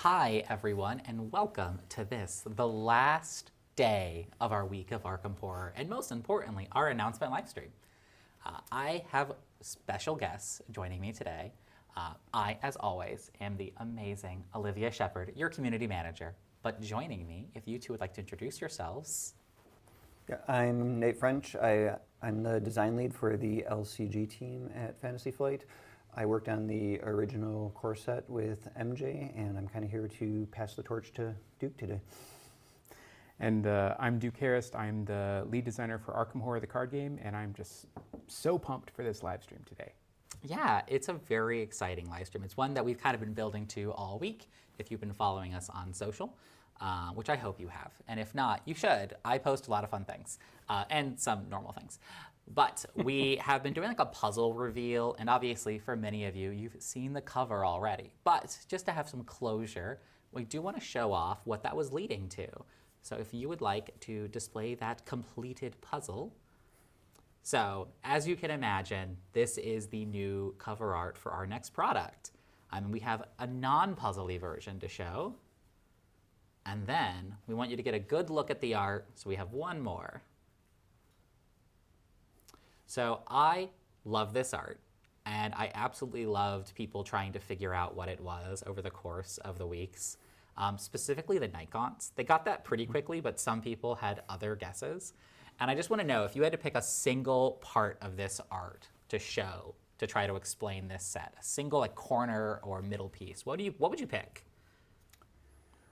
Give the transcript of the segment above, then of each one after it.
Hi, everyone, and welcome to this, the last day of our week of Arkham Horror, and most importantly, our announcement live stream. I have special guests joining me today. I, as always, am the amazing Olivia Shepard, your community manager. But joining me, if you two would like to introduce yourselves. Yeah, I'm Nate French. I'm the design lead for the LCG team at Fantasy Flight. I worked on the original core set with MJ, and I'm kind of here to pass the torch to Duke today. And I'm Duke Harris. I'm the lead designer for Arkham Horror, the card game, and I'm just so pumped for this live stream today. Yeah, it's a very exciting live stream. It's one that we've kind of been building to all week, if you've been following us on social, which I hope you have. And if not, you should. I post a lot of fun things, and some normal things. But we have been doing like a puzzle reveal, and obviously for many of you, you've seen the cover already. But just to have some closure, we do want to show off what that was leading to. So if you would like to display that completed puzzle. So as you can imagine, this is the new cover art for our next product. We have a non-puzzly version to show. And then we want you to get a good look at the art, so we have one more. So I love this art, and I absolutely loved people trying to figure out what it was over the course of the weeks. Specifically the night gaunts. They got that pretty quickly, but some people had other guesses. And I just want to know, if you had to pick a single part of this art to show, to try to explain this set, a single like corner or middle piece, what would you pick?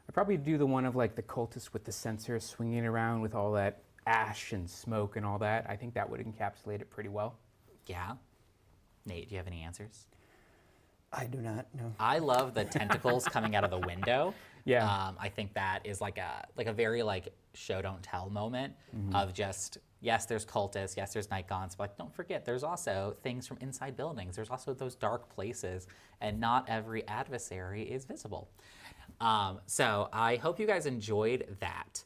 I'd probably do the one of like the cultist with the censer swinging around with all that ash and smoke and all that. I think that would encapsulate it pretty well. Yeah. Nate, do you have any answers? I do not know. I love the tentacles coming out of the window. Yeah. I think that is like a very like show don't tell moment of just, yes, there's cultists, yes, there's night gaunts, but don't forget there's also things from inside buildings. There's also those dark places, and not every adversary is visible. So I hope you guys enjoyed that.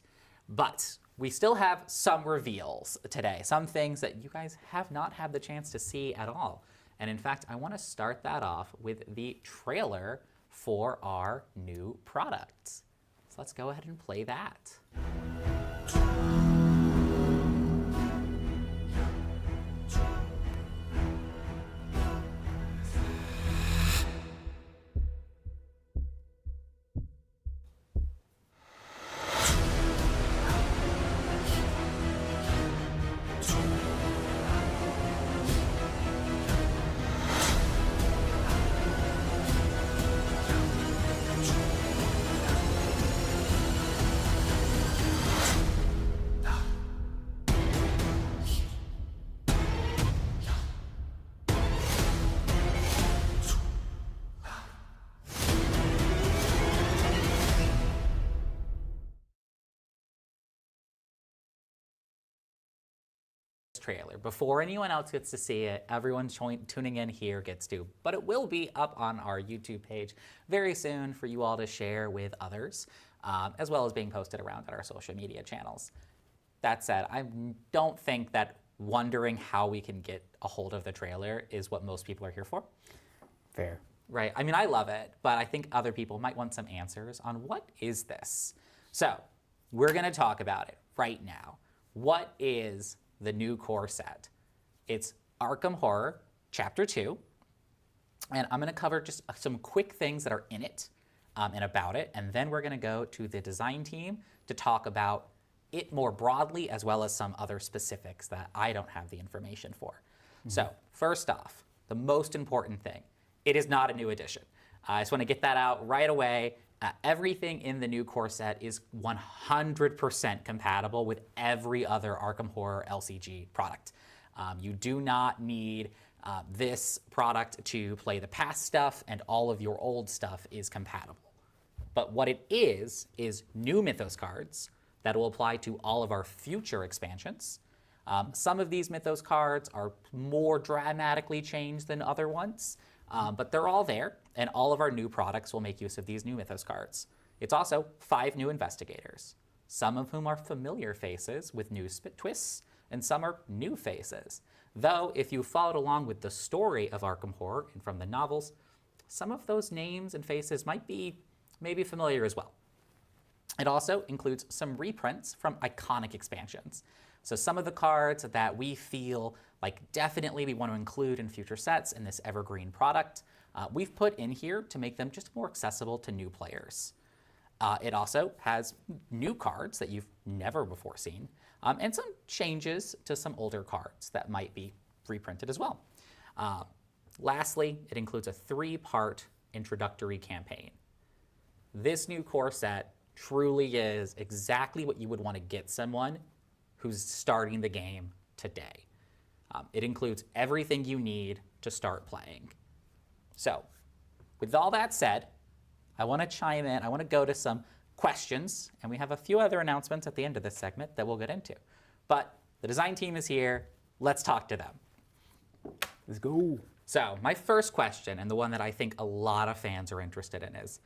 But we still have some reveals today, some things that you guys have not had the chance to see at all. And in fact, I want to start that off with the trailer for our new product. So let's go ahead and play that. Trailer. Before anyone else gets to see it, everyone tuning in here gets to. But it will be up on our YouTube page very soon for you all to share with others, as well as being posted around at our social media channels. That said, I don't think that wondering how we can get a hold of the trailer is what most people are here for. Fair. Right. I mean, I love it, but I think other people might want some answers on what is this. So we're going to talk about it right now. What is the new core set? It's Arkham Horror Chapter 2, and I'm going to cover just some quick things that are in it and about it, and then we're going to go to the design team to talk about it more broadly, as well as some other specifics that I don't have the information for. So first off, the most important thing, it is not a new edition. I just want to get that out right away. Everything in the new core set is 100% compatible with every other Arkham Horror LCG product. You do not need this product to play the past stuff, and all of your old stuff is compatible. But what it is new Mythos cards that will apply to all of our future expansions. Some of these Mythos cards are more dramatically changed than other ones. But they're all there, and all of our new products will make use of these new Mythos cards. It's also 5 new investigators, some of whom are familiar faces with new twists, and some are new faces. Though, if you followed along with the story of Arkham Horror and from the novels, some of those names and faces might be may be familiar as well. It also includes some reprints from iconic expansions. So some of the cards that we feel like definitely we want to include in future sets in this evergreen product, we've put in here to make them just more accessible to new players. It also has new cards that you've never before seen, and some changes to some older cards that might be reprinted as well. Lastly, it includes a 3-part introductory campaign. This new core set truly is exactly what you would want to get someone who's starting the game today. It includes everything you need to start playing. So, with all that said, I want to chime in, I want to go to some questions, and we have a few other announcements at the end of this segment that we'll get into. But the design team is here, let's talk to them. Let's go. So, my first question, and the one that I think a lot of fans are interested in is,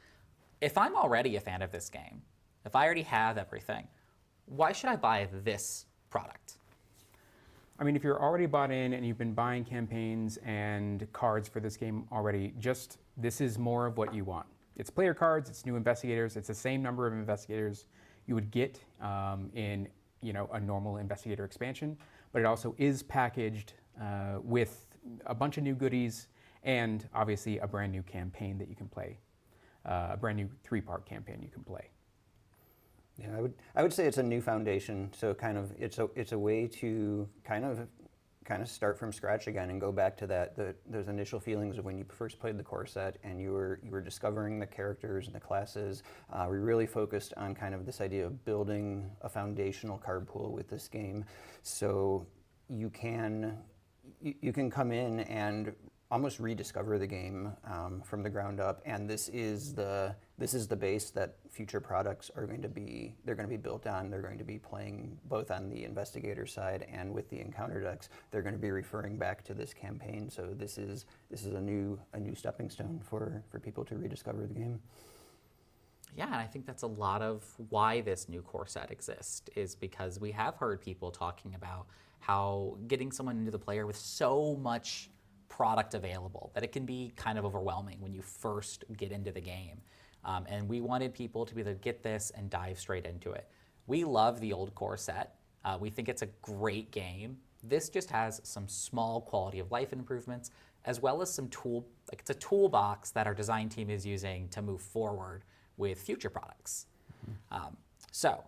if I'm already a fan of this game, if I already have everything, why should I buy this product? I mean, if you're already bought in and you've been buying campaigns and cards for this game already, this is more of what you want. It's player cards, it's new investigators, it's the same number of investigators you would get in a normal investigator expansion, but it also is packaged with a bunch of new goodies and obviously a brand new campaign that you can play, a brand new 3-part campaign you can play. Yeah, I would say it's a new foundation. So kind of it's a way to kind of start from scratch again and go back to those initial feelings of when you first played the core set and you were discovering the characters and the classes. We really focused on kind of this idea of building a foundational card pool with this game, so you can come in and almost rediscover the game from the ground up, and this is the base that future products are going to be. They're going to be built on. They're going to be playing both on the investigator side and with the encounter decks. They're going to be referring back to this campaign. So this is a new stepping stone for people to rediscover the game. Yeah, and I think that's a lot of why this new core set exists, is because we have heard people talking about how getting someone into the player with so much product available that it can be kind of overwhelming when you first get into the game. And we wanted people to be able to get this and dive straight into it. We love the old core set. We think it's a great game. This just has some small quality of life improvements, as well as some it's a toolbox that our design team is using to move forward with future products. So,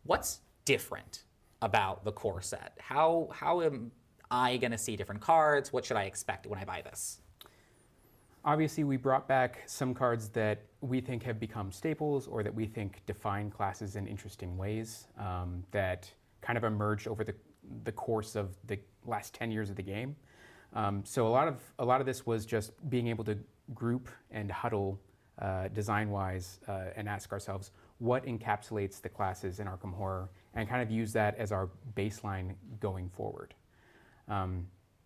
what's different about the core set? How am I going to see different cards? What should I expect when I buy this? Obviously, we brought back some cards that we think have become staples or that we think define classes in interesting ways that kind of emerged over the course of the last 10 years of the game. So a lot of this was just being able to group and huddle design-wise and ask ourselves what encapsulates the classes in Arkham Horror, and kind of use that as our baseline going forward.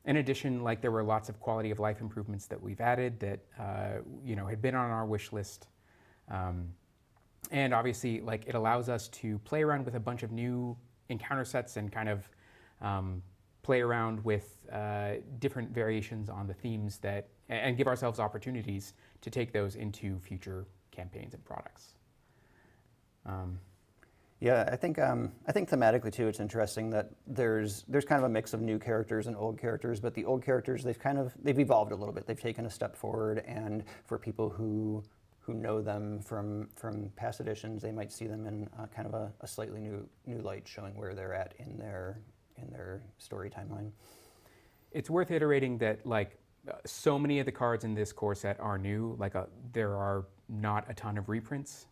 In addition, there were lots of quality of life improvements that we've added that had been on our wish list, and obviously it allows us to play around with a bunch of new encounter sets and kind of play around with different variations on the themes and give ourselves opportunities to take those into future campaigns and products. Yeah, I think thematically too, it's interesting that there's kind of a mix of new characters and old characters, but the old characters they've evolved a little bit. They've taken a step forward, and for people who know them from past editions, they might see them in kind of a slightly new light, showing where they're at in their story timeline. It's worth iterating that so many of the cards in this core set are new. There are not a ton of reprints.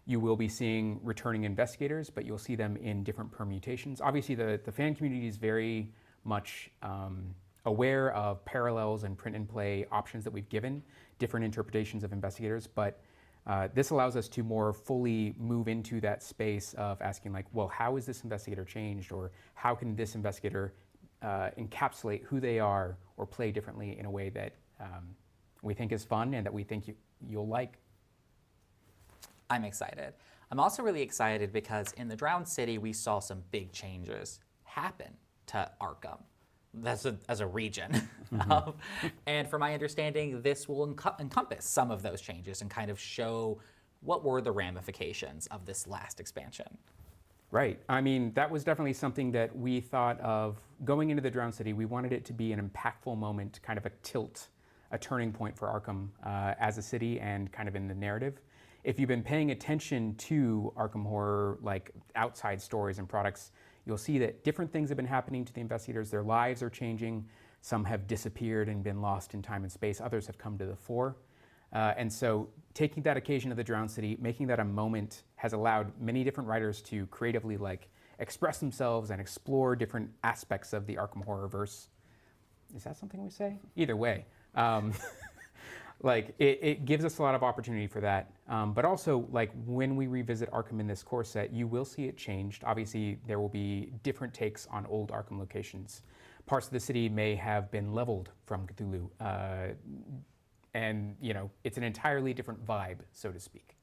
You will be seeing returning investigators, but you'll see them in different permutations. Obviously, the fan community is very much aware of parallels and print and play options that we've given, different interpretations of investigators, but this allows us to more fully move into that space of asking well, how is this investigator changed, or how can this investigator encapsulate who they are or play differently in a way that we think is fun and that we think you'll like. I'm excited. I'm also really excited because in the Drowned City, we saw some big changes happen to Arkham. as a region. And from my understanding, this will encompass some of those changes and kind of show what were the ramifications of this last expansion. Right. I mean, that was definitely something that we thought of going into the Drowned City. We wanted it to be an impactful moment, kind of a tilt, a turning point for Arkham as a city and kind of in the narrative. If you've been paying attention to Arkham Horror, like outside stories and products, you'll see that different things have been happening to the investigators. Their lives are changing. Some have disappeared and been lost in time and space. Others have come to the fore. And so taking that occasion of the Drowned City, making that a moment has allowed many different writers to creatively like express themselves and explore different aspects of the Arkham Horrorverse. Is that something we say? Either way. Like it gives us a lot of opportunity for that. But also like when we revisit Arkham in this core set, you will see it changed. Obviously there will be different takes on old Arkham locations. Parts of the city may have been leveled from Cthulhu. And, you know, it's an entirely different vibe, so to speak.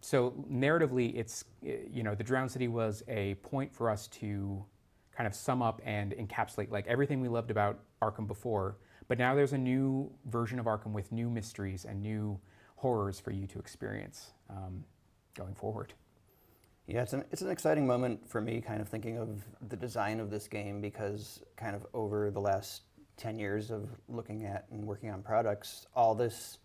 So narratively, it's, you know, the Drowned City was a point for us to kind of sum up and encapsulate like everything we loved about Arkham before, but now there's a new version of Arkham with new mysteries and new horrors for you to experience going forward. Yeah, it's an exciting moment for me, kind of thinking of the design of this game, because kind of over the last 10 years of looking at and working on products, all this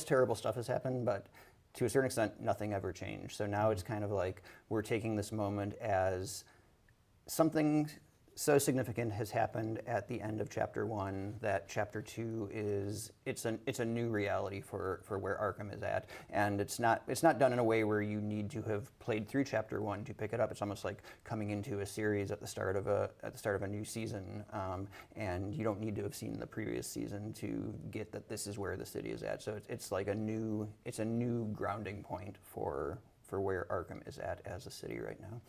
terrible stuff has happened, but to a certain extent, nothing ever changed. So now it's kind of like we're taking this moment as something so significant has happened at the end of chapter 1 that chapter 2 it's a new reality for where Arkham is at, and it's not done in a way where you need to have played through chapter 1 to pick it up. It's almost like coming into a series at the start of a new season, and you don't need to have seen the previous season to get that this is where the city is at. So it's like a new grounding point for where Arkham is at as a city right now.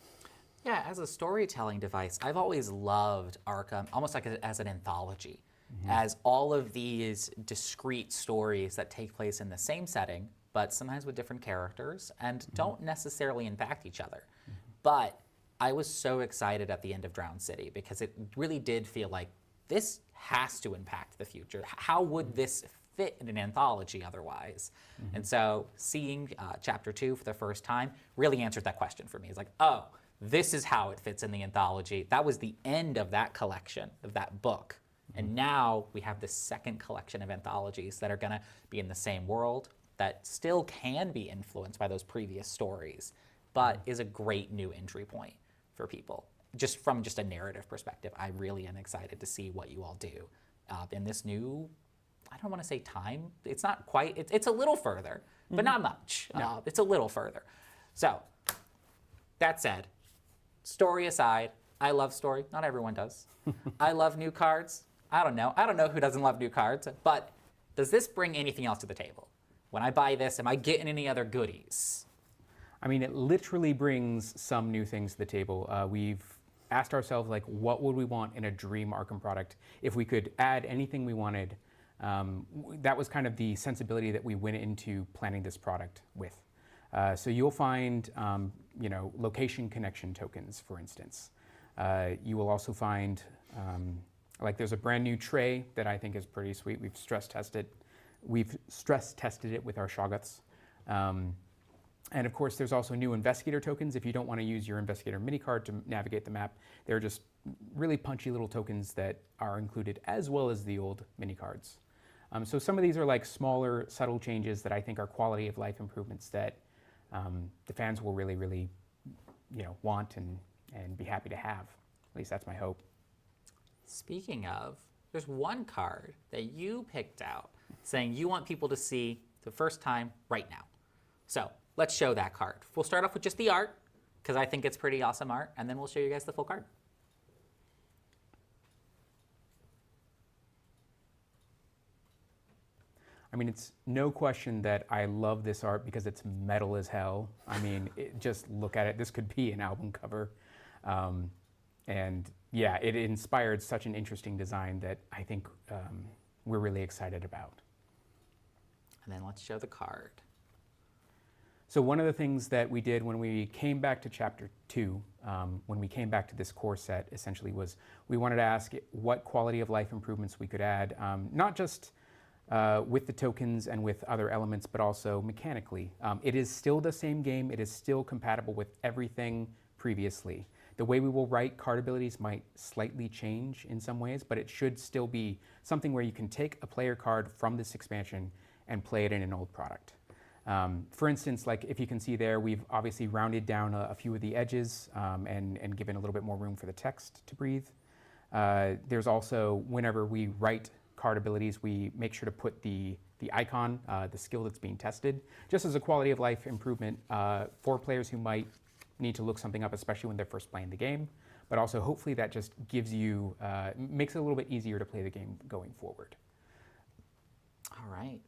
Yeah, as a storytelling device, I've always loved Arkham almost like as an anthology, as all of these discrete stories that take place in the same setting, but sometimes with different characters and don't necessarily impact each other. But I was so excited at the end of Drowned City because it really did feel like this has to impact the future. How would this fit in an anthology otherwise? And so seeing chapter 2 for the first time really answered that question for me. It's like, oh, this is how it fits in the anthology. That was the end of that collection, of that book. And now we have this second collection of anthologies that are going to be in the same world, that still can be influenced by those previous stories, but is a great new entry point for people. Just from a narrative perspective, I really am excited to see what you all do in this new, I don't want to say time. It's not quite, it's a little further, but not much. No. It's a little further. So that said, story aside, I love story. Not everyone does. I love new cards. I don't know who doesn't love new cards, but does this bring anything else to the table? When I buy this, am I getting any other goodies? I mean, it literally brings some new things to the table. We've asked ourselves, like, what would we want in a dream Arkham product? If we could add anything we wanted, that was kind of the sensibility that we went into planning this product with. So you'll find, you know, location connection tokens, for instance. You will also find, like, there's a brand new tray that I think is pretty sweet. We've stress tested it with our Shoggoths. And of course, there's also new investigator tokens. If you don't want to use your investigator mini card to navigate the map, they're just really punchy little tokens that are included, as well as the old mini cards. So some of these are like smaller, subtle changes that I think are quality of life improvements that the fans will really, really, you know, want and be happy to have. At least that's my hope. Speaking of, there's one card that you picked out saying you want people to see the first time right now. So let's show that card. We'll start off with just the art, because I think it's pretty awesome art, and then we'll show you guys the full card. I mean, it's no question that I love this art because it's metal as hell. I mean, just look at it. This could be an album cover. And yeah, it inspired such an interesting design that I think we're really excited about. And then let's show the card. So one of the things that we did when we came back to Chapter 2, when we came back to this core set, essentially was we wanted to ask what quality of life improvements we could add, not just with the tokens and with other elements, but also mechanically. It is still the same game. It is still compatible with everything previously. The way we will write card abilities might slightly change in some ways, but it should still be something where you can take a player card from this expansion and play it in an old product. For instance, like if you can see there, we've obviously rounded down a few of the edges and given a little bit more room for the text to breathe. There's also, whenever we write card abilities, we make sure to put the icon, the skill that's being tested, just as a quality of life improvement for players who might need to look something up, especially when they're first playing the game. But also, hopefully, that just gives you, makes it a little bit easier to play the game going forward. All right.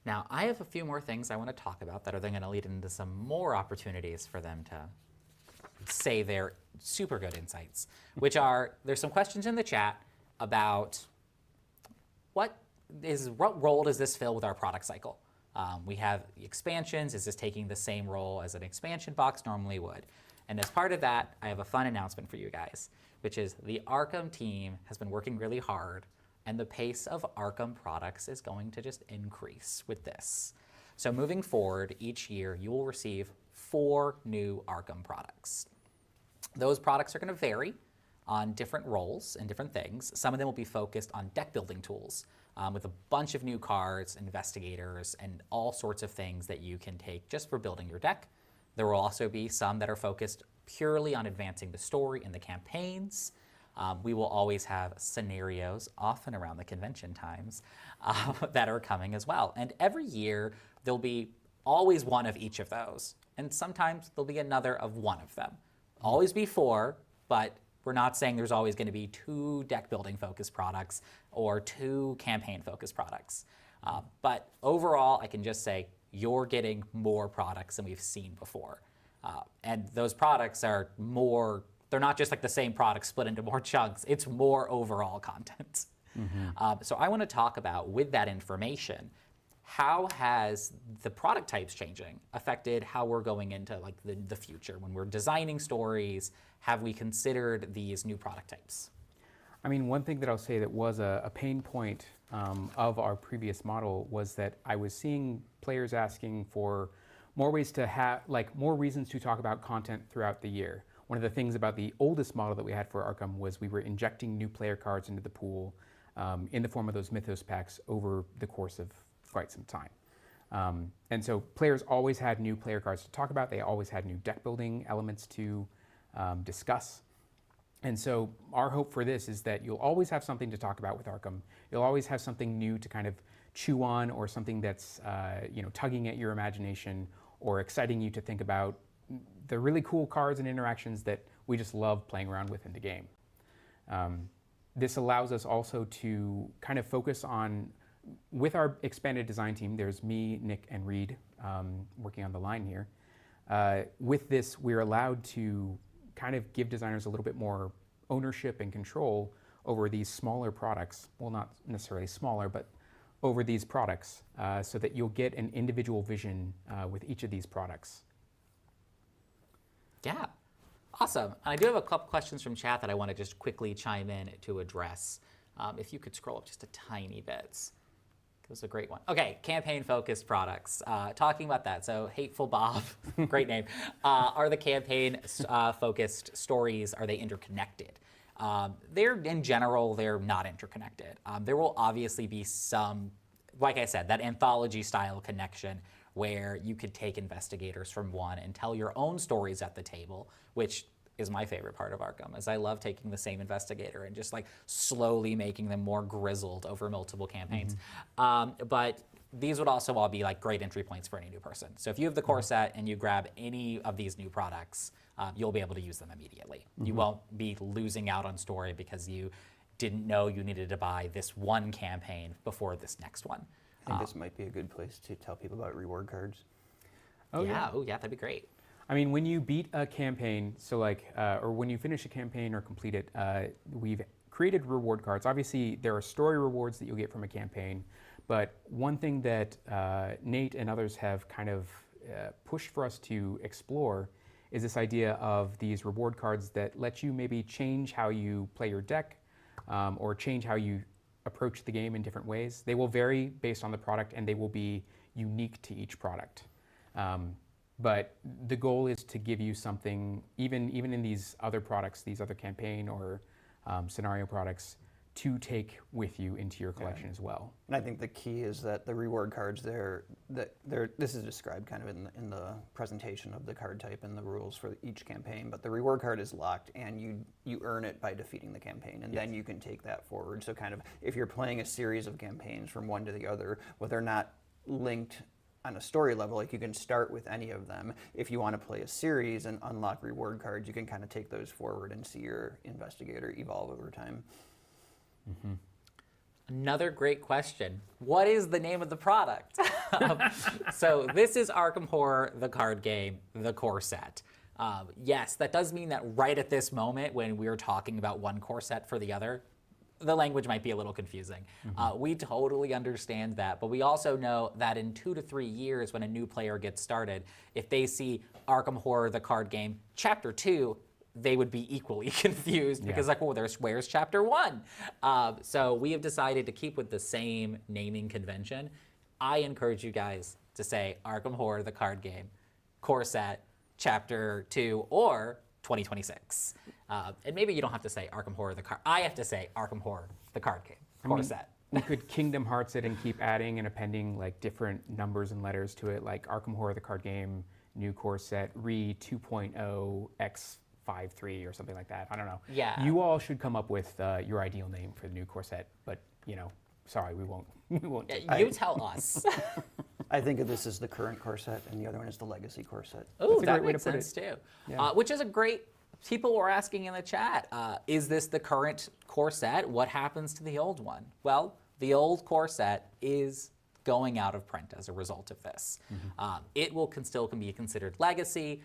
Now, I have a few more things I want to talk about that are then going to lead into some more opportunities for them to say their super good insights, which are, there's some questions in the chat about what role does this fill with our product cycle? We have expansions. Is this taking the same role as an expansion box normally would? And as part of that, I have a fun announcement for you guys, which is the Arkham team has been working really hard, and the pace of Arkham products is going to just increase with this. So moving forward, each year you will receive 4 new Arkham products. Those products are going to vary on different roles and different things. Some of them will be focused on deck building tools with a bunch of new cards, investigators, and all sorts of things that you can take just for building your deck. There will also be some that are focused purely on advancing the story and the campaigns. We will always have scenarios, often around the convention times, that are coming as well. And every year, there'll be always one of each of those. And sometimes there'll be another of one of them. Always be 4, but we're not saying there's always going to be 2 deck building focused products or 2 campaign focused products. But overall, I can just say you're getting more products than we've seen before. And those products are more, they're not just like the same product split into more chunks, it's more overall content. Mm-hmm. So I want to talk about, with that information, how has the product types changing affected how we're going into like the future? When we're designing stories, have we considered these new product types? I mean, one thing that I'll say that was a pain point of our previous model was that I was seeing players asking for more ways to have, like, more reasons to talk about content throughout the year. One of the things about the oldest model that we had for Arkham was we were injecting new player cards into the pool in the form of those Mythos packs over the course of quite some time. And so players always had new player cards to talk about. They always had new deck building elements to discuss. And so our hope for this is that you'll always have something to talk about with Arkham. You'll always have something new to kind of chew on, or something that's tugging at your imagination or exciting you to think about the really cool cards and interactions that we just love playing around with in the game. This allows us also to kind of focus on, with our expanded design team, there's me, Nick, and Reed working on the line here. With this, we're allowed to kind of give designers a little bit more ownership and control over these smaller products. Well, not necessarily smaller, but over these products, so that you'll get an individual vision with each of these products. Yeah, awesome. I do have a couple questions from chat that I want to just quickly chime in to address. If you could scroll up just a tiny bit. It was a great one. Okay, campaign-focused products. Talking about that, so Hateful Bob, great name. Are the campaign-focused stories, are they interconnected? In general, they're not interconnected. There will obviously be some, like I said, that anthology-style connection where you could take investigators from one and tell your own stories at the table, which is my favorite part of Arkham, is I love taking the same investigator and just like slowly making them more grizzled over multiple campaigns. Mm-hmm. But these would also all be like great entry points for any new person. So if you have the core set and you grab any of these new products, you'll be able to use them immediately. Mm-hmm. You won't be losing out on story because you didn't know you needed to buy this one campaign before this next one. I think this might be a good place to tell people about reward cards. Oh yeah, that'd be great. I mean, when you beat a campaign, so like, or when you finish a campaign or complete it, we've created reward cards. Obviously, there are story rewards that you'll get from a campaign, but one thing that Nate and others have kind of pushed for us to explore is this idea of these reward cards that let you maybe change how you play your deck, or change how you approach the game in different ways. They will vary based on the product, and they will be unique to each product. But the goal is to give you something, even in these other products, these other campaign or scenario products, to take with you into your collection as well. And I think the key is that the reward cards this is described kind of in the presentation of the card type and the rules for each campaign, but the reward card is locked and you earn it by defeating the campaign, and then you can take that forward. So kind of if you're playing a series of campaigns from one to the other, well, they're not linked on a story level, like you can start with any of them. If you want to play a series and unlock reward cards, you can kind of take those forward and see your investigator evolve over time. Mm-hmm. Another great question. What is the name of the product? So this is Arkham Horror, the card game, the core set. Yes, that does mean that right at this moment when we're talking about one core set for the other, the language might be a little confusing. We totally understand that, but we also know that in 2 to 3 years when a new player gets started, if they see Arkham Horror, the card game, Chapter 2, they would be equally confused because like, well, where's Chapter 1? So we have decided to keep with the same naming convention. I encourage you guys to say Arkham Horror, the card game, core set, Chapter 2, or 2026. And maybe you don't have to say Arkham Horror, the card. I have to say Arkham Horror, the card game, core set. We could Kingdom Hearts it and keep adding and appending like different numbers and letters to it, like Arkham Horror, the card game, new core set, re 2.0 X53 or something like that. I don't know. Yeah. You all should come up with your ideal name for the new core set, but sorry, we won't. We won't. You tell us. I think of this as the current core set, and the other one is the legacy core set. Oh, a that great way to makes put sense too. Yeah. Which is a great. People were asking in the chat, is this the current core set? What happens to the old one? Well, the old core set is going out of print as a result of this. It will still can be considered legacy.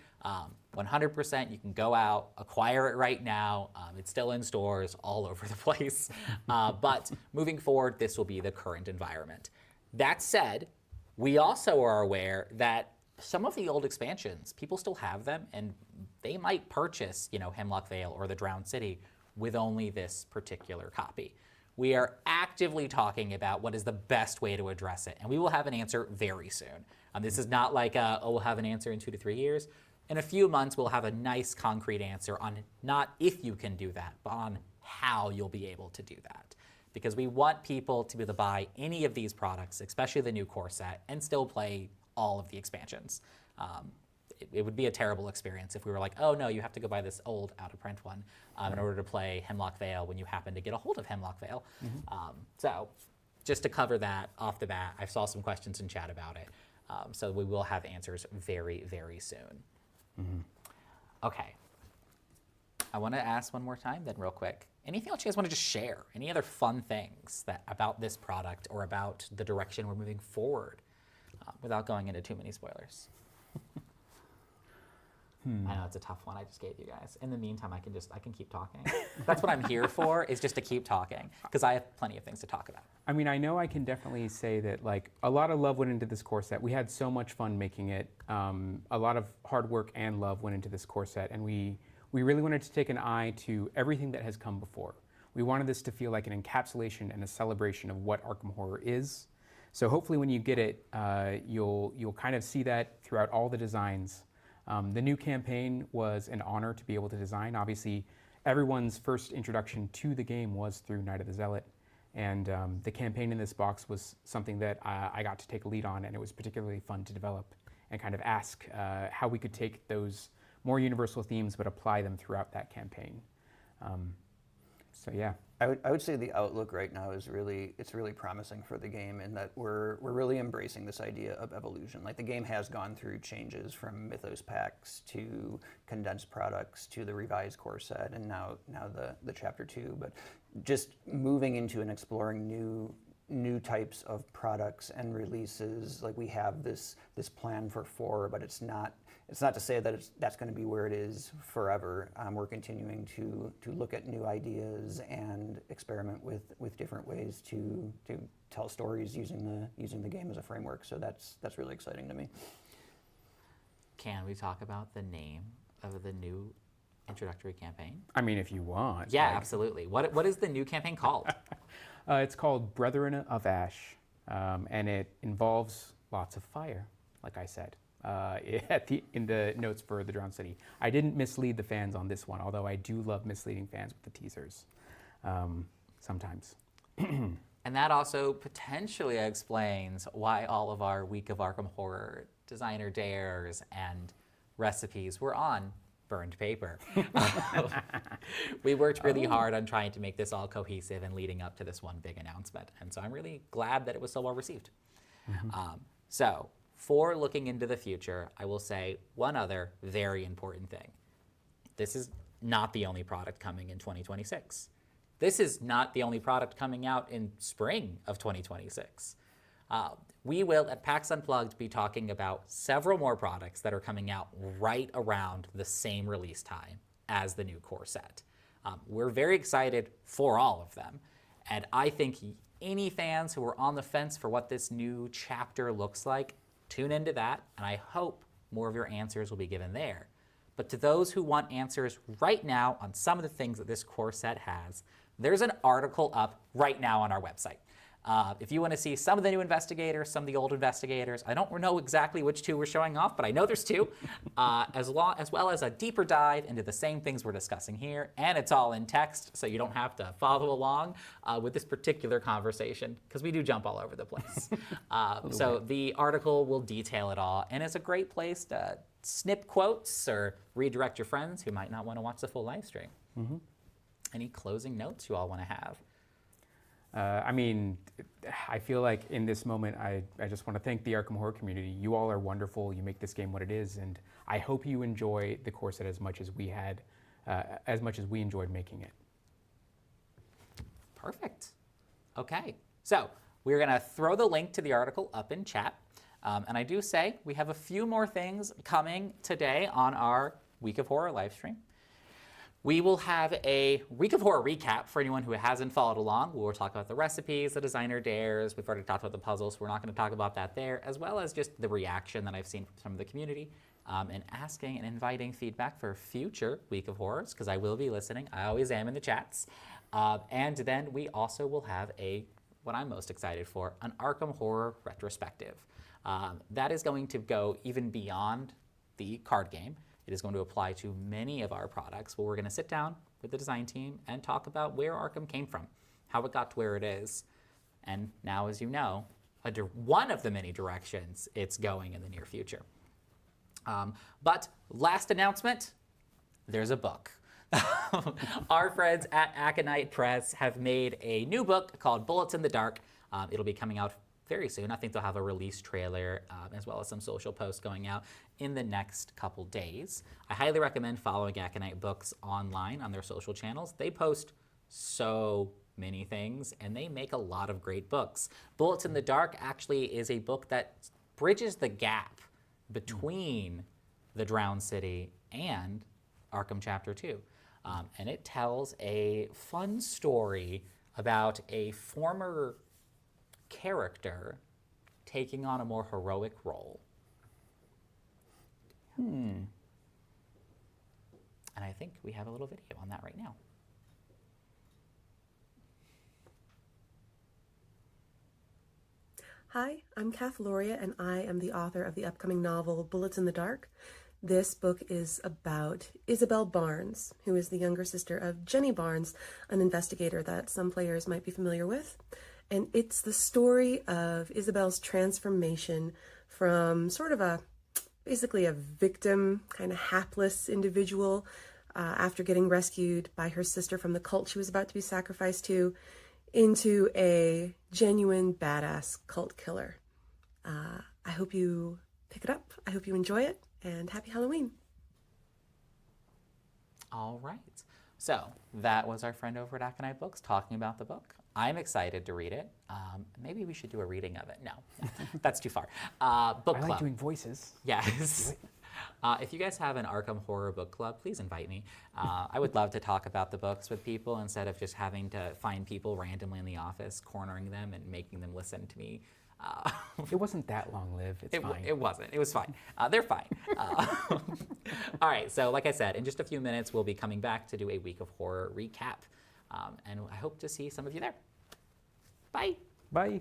100%, you can go out, acquire it right now. It's still in stores all over the place. But moving forward, this will be the current environment. That said, we also are aware that some of the old expansions, people still have them, and they might purchase, Hemlock Vale or the Drowned City with only this particular copy. We are actively talking about what is the best way to address it, and we will have an answer very soon. This is not like, we'll have an answer in 2 to 3 years. In a few months, we'll have a nice concrete answer on not if you can do that, but on how you'll be able to do that. Because we want people to be able to buy any of these products, especially the new core set, and still play all of the expansions. It would be a terrible experience if we were like, oh no, you have to go buy this old out-of-print one in order to play Hemlock Vale when you happen to get a hold of Hemlock Vale. So just to cover that off the bat, I saw some questions in chat about it. So we will have answers very, very soon. Okay. I want to ask one more time then real quick. Anything else you guys want to just share? Any other fun things about this product or about the direction we're moving forward without going into too many spoilers? I know it's a tough one I just gave you guys. In the meantime, I can keep talking. That's what I'm here for, is just to keep talking, because I have plenty of things to talk about. I mean, I know I can definitely say that like a lot of love went into this core set. We had so much fun making it. A lot of hard work and love went into this core set, and we really wanted to take an eye to everything that has come before. We wanted this to feel like an encapsulation and a celebration of what Arkham Horror is. So hopefully when you get it, you'll kind of see that throughout all the designs. The new campaign was an honor to be able to design. Obviously, everyone's first introduction to the game was through Night of the Zealot, and the campaign in this box was something that I got to take a lead on, and it was particularly fun to develop and kind of ask how we could take those more universal themes but apply them throughout that campaign. So yeah. I would say the outlook right now is really promising for the game, in that we're really embracing this idea of evolution. Like, the game has gone through changes from Mythos packs to condensed products to the revised core set, and now the Chapter 2. But just moving into and exploring new types of products and releases. Like, we have this plan for 4, but it's not to say that that's going to be where it is forever. We're continuing to look at new ideas and experiment with different ways to tell stories using the game as a framework. So that's really exciting to me. Can we talk about the name of the new introductory campaign? I mean, if you want. Yeah, absolutely. What is the new campaign called? It's called Brethren of Ash, and it involves lots of fire, like I said, in the notes for the Drowned City. I didn't mislead the fans on this one, although I do love misleading fans with the teasers sometimes. And that also potentially explains why all of our Week of Arkham Horror designer dares and recipes were on burned paper. We worked really hard on trying to make this all cohesive and leading up to this one big announcement. And so I'm really glad that it was so well received. So for looking into the future, I will say one other very important thing. This is not the only product coming in 2026. This is not the only product coming out in spring of 2026. We will, at PAX Unplugged, be talking about several more products that are coming out right around the same release time as the new core set. We're very excited for all of them. And I think any fans who are on the fence for what this new chapter looks like, tune into that, and I hope more of your answers will be given there. But to those who want answers right now on some of the things that this core set has, there's an article up right now on our website. If you want to see some of the new investigators, some of the old investigators, I don't know exactly which two we're showing off, but I know there's two, as well as a deeper dive into the same things we're discussing here, and it's all in text, so you don't have to follow along with this particular conversation, because we do jump all over the place. So the article will detail it all, and it's a great place to snip quotes or redirect your friends who might not want to watch the full live stream. Any closing notes you all want to have? I mean, I feel like in this moment, I just want to thank the Arkham Horror community. You all are wonderful. You make this game what it is, and I hope you enjoy the core set as much as we had, as much as we enjoyed making it. Perfect. Okay, so we're going to throw the link to the article up in chat. And I do say we have a few more things coming today on our Week of Horror live stream. We will have a Week of Horror recap for anyone who hasn't followed along. We'll talk about the recipes, the designer dares. We've already talked about the puzzles, so we're not going to talk about that there, as well as just the reaction that I've seen from some of the community, and asking and inviting feedback for future Week of Horrors, because I will be listening. I always am in the chats. And then we also will have what I'm most excited for, an Arkham Horror retrospective. That is going to go even beyond the card game. It is going to apply to many of our products, where we're going to sit down with the design team and talk about where Arkham came from, how it got to where it is, and now, as you know, one of the many directions it's going in the near future. But last announcement, there's a book. Our friends at Aconite Press have made a new book called Bullets in the Dark. It'll be coming out very soon. I think they'll have a release trailer as well as some social posts going out in the next couple days. I highly recommend following Aconite Books online on their social channels. They post so many things, and they make a lot of great books. Bullets in the Dark actually is a book that bridges the gap between the Drowned City and Arkham Chapter 2. And it tells a fun story about a former character taking on a more heroic role. And I think we have a little video on that right now. Hi, I'm Kath Loria, and I am the author of the upcoming novel Bullets in the Dark. This book is about Isabel Barnes, who is the younger sister of Jenny Barnes, an investigator that some players might be familiar with. And it's the story of Isabel's transformation from sort of basically a victim, kind of hapless individual after getting rescued by her sister from the cult she was about to be sacrificed to, into a genuine badass cult killer. I hope you pick it up. I hope you enjoy it, and happy Halloween. All right. So that was our friend over at Aconite Books talking about the book. I'm excited to read it. Maybe we should do a reading of it. No, that's too far. Book I club. like doing voices. Yes. If you guys have an Arkham Horror book club, please invite me. I would love to talk about the books with people instead of just having to find people randomly in the office, cornering them and making them listen to me. It wasn't that long-lived. It's fine. It wasn't. It was fine. They're fine. All right. So, like I said, in just a few minutes, we'll be coming back to do a week of horror recap, and I hope to see some of you there. Bye. Bye.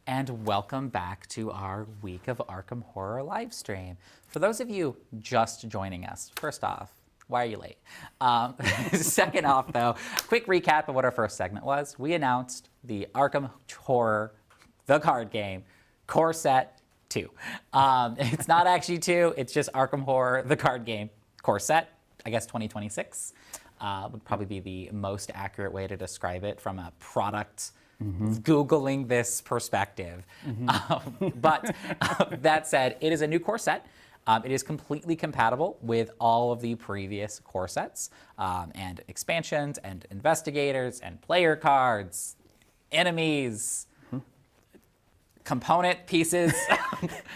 and welcome back to our Week of Arkham Horror live stream. For those of you just joining us, first off, why are you late? Second off, though, quick recap of what our first segment was. We announced the Arkham Horror, the card game, core set 2. It's not actually 2, it's just Arkham Horror, the card game, core set, I guess 2026. Would probably be the most accurate way to describe it from a product Googling this perspective. But that said, it is a new core set. It is completely compatible with all of the previous core sets and expansions and investigators and player cards, enemies, component pieces,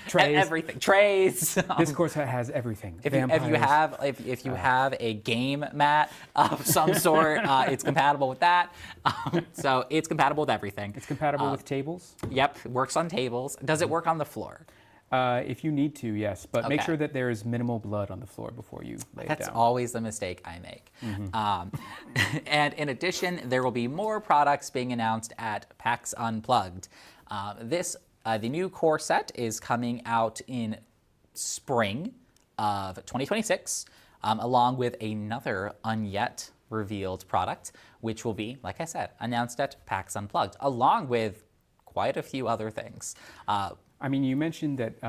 Trays. everything, trays. This core set has everything. If you have a game mat of some sort, it's compatible with that. So it's compatible with everything. It's compatible with tables. Yep, it works on tables. Does it work on the floor? If you need to, yes, but make Okay. sure that there is minimal blood on the floor before you lay it That's down. always the mistake I make. And in addition, there will be more products being announced at PAX Unplugged. The new core set is coming out in spring of 2026, along with another unyet revealed product, which will be, like I said, announced at PAX Unplugged, along with quite a few other things. I mean, you mentioned that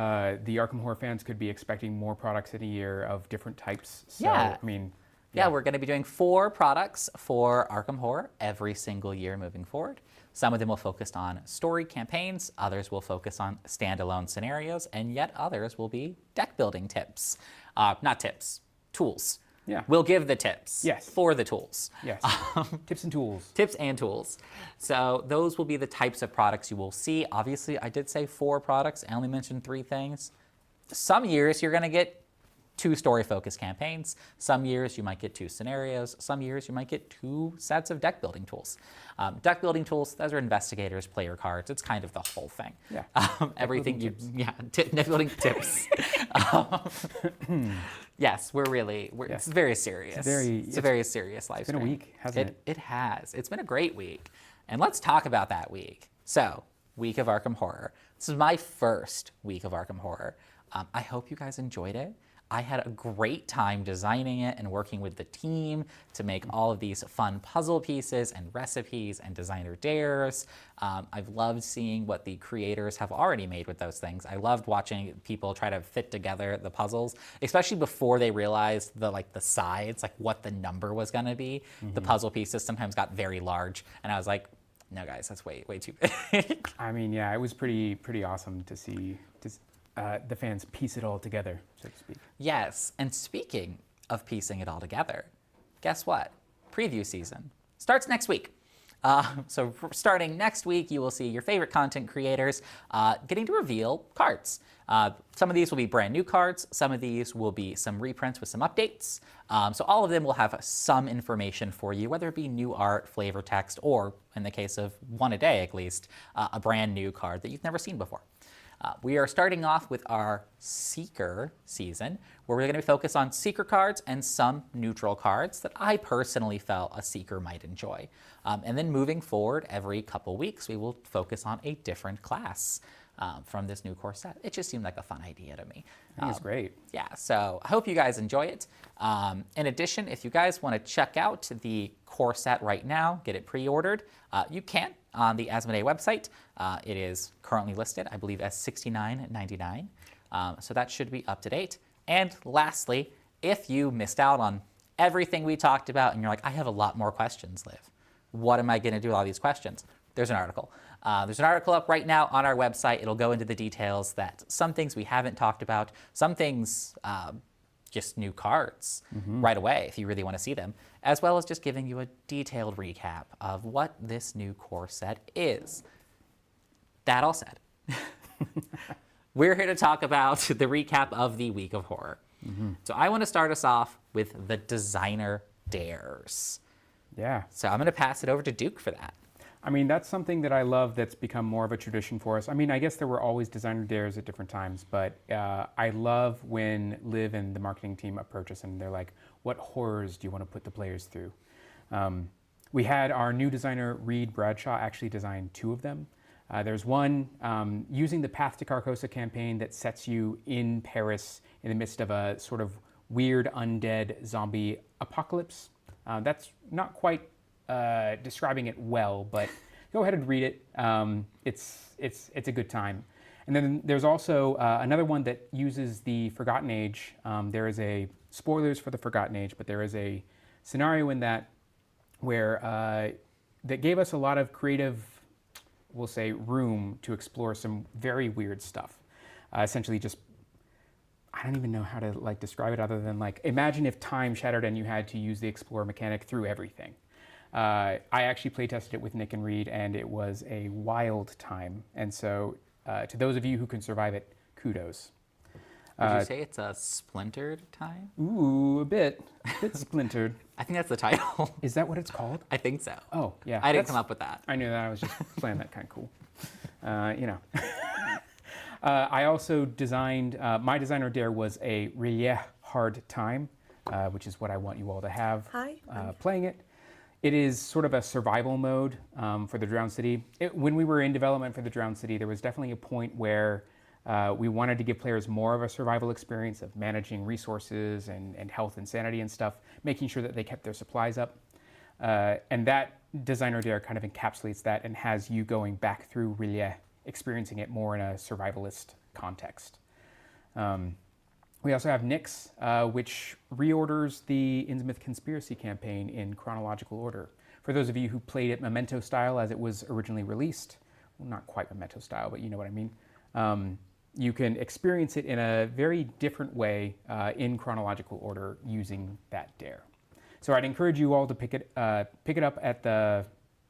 the Arkham Horror fans could be expecting more products in a year of different types. So, Yeah. I mean, Yeah, we're going to be doing 4 products for Arkham Horror every single year moving forward. Some of them will focus on story campaigns, others will focus on standalone scenarios, and yet others will be deck building tips. Not tips, tools. Yeah. We'll give the tips Yes. for the tools. yes. Tips and tools. Tips and tools. So those will be the types of products you will see. Obviously, I did say 4 products. I only mentioned 3 things. Some years you're going to get 2 story-focused campaigns. Some years you might get 2 scenarios. Some years you might get 2 sets of deck-building tools. Deck-building tools, those are investigators, player cards. It's kind of the whole thing. Yeah. Everything you, tips. yeah, deck-building tips. Yes, it's very serious. It's a very serious live It's been a stream. week, hasn't it? It has. It's been a great week. And let's talk about that week. So, Week of Arkham Horror. This is my first Week of Arkham Horror. I hope you guys enjoyed it. I had a great time designing it and working with the team to make all of these fun puzzle pieces and recipes and designer dares. I've loved seeing what the creators have already made with those things. I loved watching people try to fit together the puzzles, especially before they realized the sides, like what the number was going to be. The puzzle pieces sometimes got very large, and I was like, no, guys, that's way too big. I mean, yeah, it was pretty awesome to see the fans piece it all together, so to speak. Yes, and speaking of piecing it all together, guess what? Preview season starts next week. So starting next week, you will see your favorite content creators getting to reveal cards. Some of these will be brand new cards. Some of these will be some reprints with some updates. So all of them will have some information for you, whether it be new art, flavor text, or in the case of one a day at least, a brand new card that you've never seen before. We are starting off with our Seeker season, where we're going to focus on Seeker cards and some neutral cards that I personally felt a Seeker might enjoy. And then moving forward, every couple weeks, we will focus on a different class from this new core set. It just seemed like a fun idea to me. I think it's great. Yeah, so I hope you guys enjoy it. In addition, if you guys want to check out the core set right now, get it pre-ordered, you can on the Asmodee website. It is currently listed, I believe, as $69.99. So that should be up to date. And lastly, if you missed out on everything we talked about and you're like, I have a lot more questions, Liv. What am I going to do with all these questions? There's an article. There's an article up right now on our website. It'll go into the details that some things we haven't talked about, some things just new cards right away if you really want to see them, as well as just giving you a detailed recap of what this new core set is. That all said, we're here to talk about the recap of the Week of Horror. So I want to start us off with the designer dares. Yeah. So I'm going to pass it over to Duke for that. I mean, that's something that I love that's become more of a tradition for us. I mean, I guess there were always designer dares at different times, but I love when Liv and the marketing team approach us and they're like, what horrors do you want to put the players through? We had our new designer, Reed Bradshaw, actually design 2 of them. There's one using the Path to Carcosa campaign that sets you in Paris in the midst of a sort of weird undead zombie apocalypse. That's not quite describing it well, but go ahead and read it. It's a good time. And then there's also another one that uses the Forgotten Age. There is spoilers for the Forgotten Age, but there is a scenario in that where that gave us a lot of creative, we'll say, room to explore some very weird stuff. Essentially just, I don't even know how to like describe it other than like, imagine if time shattered and you had to use the Explorer mechanic through everything. I actually play tested it with Nick and Reed, and it was a wild time. And so to those of you who can survive it, kudos. Would you say it's a splintered time? Ooh, a bit splintered. I think that's the title. Is that what it's called? I think so. Oh, yeah. I didn't come up with that. I knew that. I was just playing that kind of cool. You know. I also designed, my designer dare was a really hard time, which is what I want you all to have. Hi. Playing it. It is sort of a survival mode for the Drowned City. When we were in development for the Drowned City, there was definitely a point where we wanted to give players more of a survival experience of managing resources and health and sanity and stuff, making sure that they kept their supplies up. And that designer dare kind of encapsulates that and has you going back through Rillier, experiencing it more in a survivalist context. We also have Nyx, which reorders the Innsmouth Conspiracy campaign in chronological order. For those of you who played it Memento style as it was originally released, well, not quite Memento style, but you know what I mean. You can experience it in a very different way in chronological order using that dare. So I'd encourage you all to pick it up at the,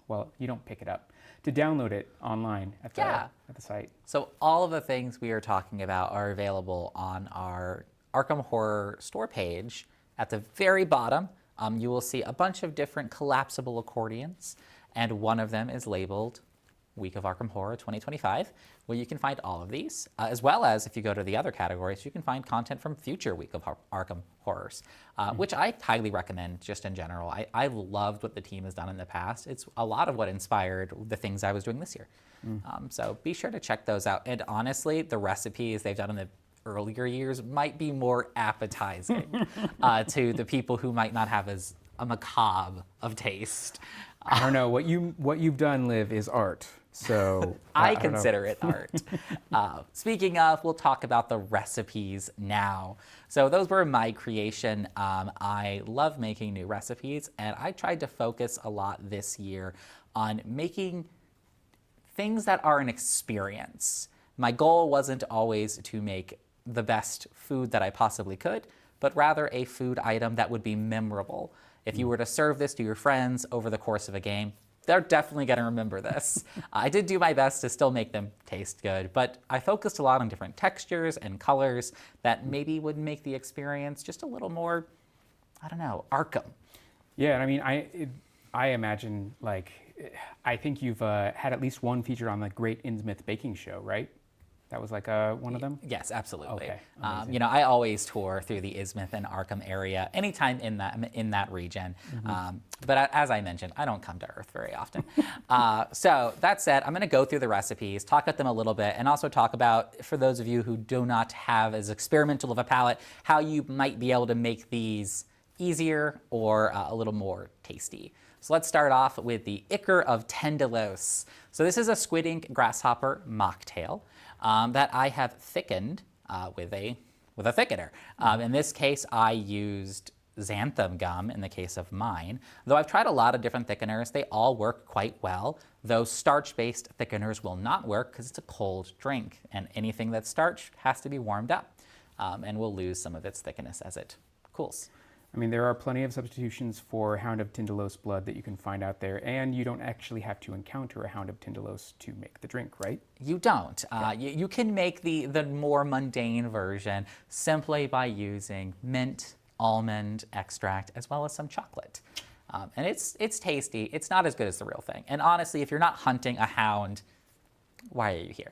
well, you don't pick it up, to download it online at the site. So all of the things we are talking about are available on our Arkham Horror store page. At the very bottom, you will see a bunch of different collapsible accordions, and one of them is labeled Week of Arkham Horror 2025, where you can find all of these, as well as if you go to the other categories, you can find content from future Week of Arkham Horrors, which I highly recommend just in general. I've loved what the team has done in the past. It's a lot of what inspired the things I was doing this year. So be sure to check those out. And honestly, the recipes they've done in the earlier years might be more appetizing to the people who might not have as a macabre of taste. I don't know, what you've done, Liv, is art. So I consider it art. Speaking of, we'll talk about the recipes now. So those were my creation. I love making new recipes, and I tried to focus a lot this year on making things that are an experience. My goal wasn't always to make the best food that I possibly could, but rather a food item that would be memorable. If you were to serve this to your friends over the course of a game, they're definitely going to remember this. I did do my best to still make them taste good, but I focused a lot on different textures and colors that maybe would make the experience just a little more, I don't know, Arkham. Yeah, I mean, I imagine, like, I think you've had at least one featured on the Great Innsmouth Baking Show, right? That was like one of them? Yes, absolutely. Okay, you know, I always tour through the Innsmouth and Arkham area, anytime in that region. But as I mentioned, I don't come to Earth very often. So that said, I'm going to go through the recipes, talk about them a little bit, and also talk about, for those of you who do not have as experimental of a palate, how you might be able to make these easier or a little more tasty. So let's start off with the Ichor of Tendelos. So this is a squid ink grasshopper mocktail that I have thickened with a thickener. In this case, I used xanthan gum in the case of mine. Though I've tried a lot of different thickeners, they all work quite well. Though starch-based thickeners will not work because it's a cold drink, and anything that's starch has to be warmed up and will lose some of its thickness as it cools. I mean, there are plenty of substitutions for Hound of Tindalos blood that you can find out there, and you don't actually have to encounter a Hound of Tindalos to make the drink, right? You don't. You can make the more mundane version simply by using mint, almond extract, as well as some chocolate. And it's tasty. It's not as good as the real thing. And honestly, if you're not hunting a hound, why are you here?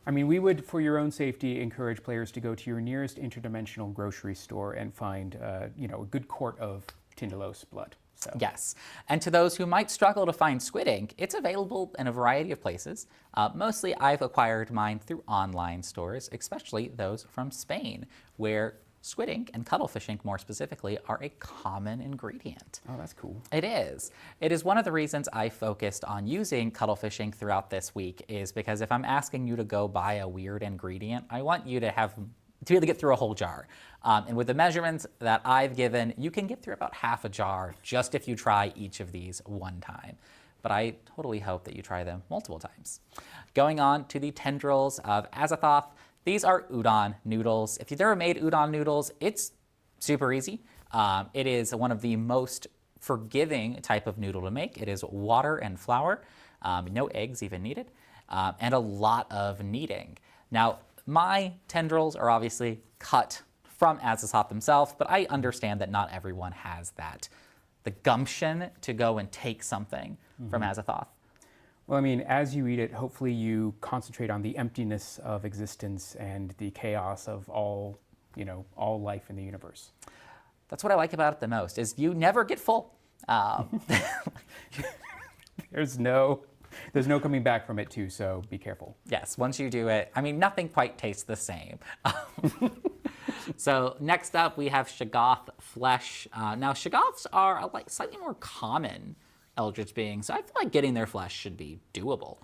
I mean, we would, for your own safety, encourage players to go to your nearest interdimensional grocery store and find, a good quart of Tindalos blood. So. Yes, and to those who might struggle to find squid ink, it's available in a variety of places. Mostly I've acquired mine through online stores, especially those from Spain, where squid ink and cuttlefish ink more specifically are a common ingredient. Oh, that's cool. It is. It is one of the reasons I focused on using cuttlefish ink throughout this week, is because if I'm asking you to go buy a weird ingredient, I want you to be able to get through a whole jar. And with the measurements that I've given, you can get through about half a jar just if you try each of these one time. But I totally hope that you try them multiple times. Going on to the tendrils of Azathoth, these are udon noodles. If you've ever made udon noodles, it's super easy. It is one of the most forgiving type of noodle to make. It is water and flour, no eggs even needed, and a lot of kneading. Now, my tendrils are obviously cut from Azathoth himself, but I understand that not everyone has the gumption to go and take something from Azathoth. Well, I mean, as you eat it, hopefully you concentrate on the emptiness of existence and the chaos of all life in the universe. That's what I like about it the most, is you never get full. There's no coming back from it too, so be careful. Yes, once you do it, I mean, nothing quite tastes the same. So next up, we have Shoggoth flesh. Now, Shoggoths are like slightly more common eldritch beings, so I feel like getting their flesh should be doable.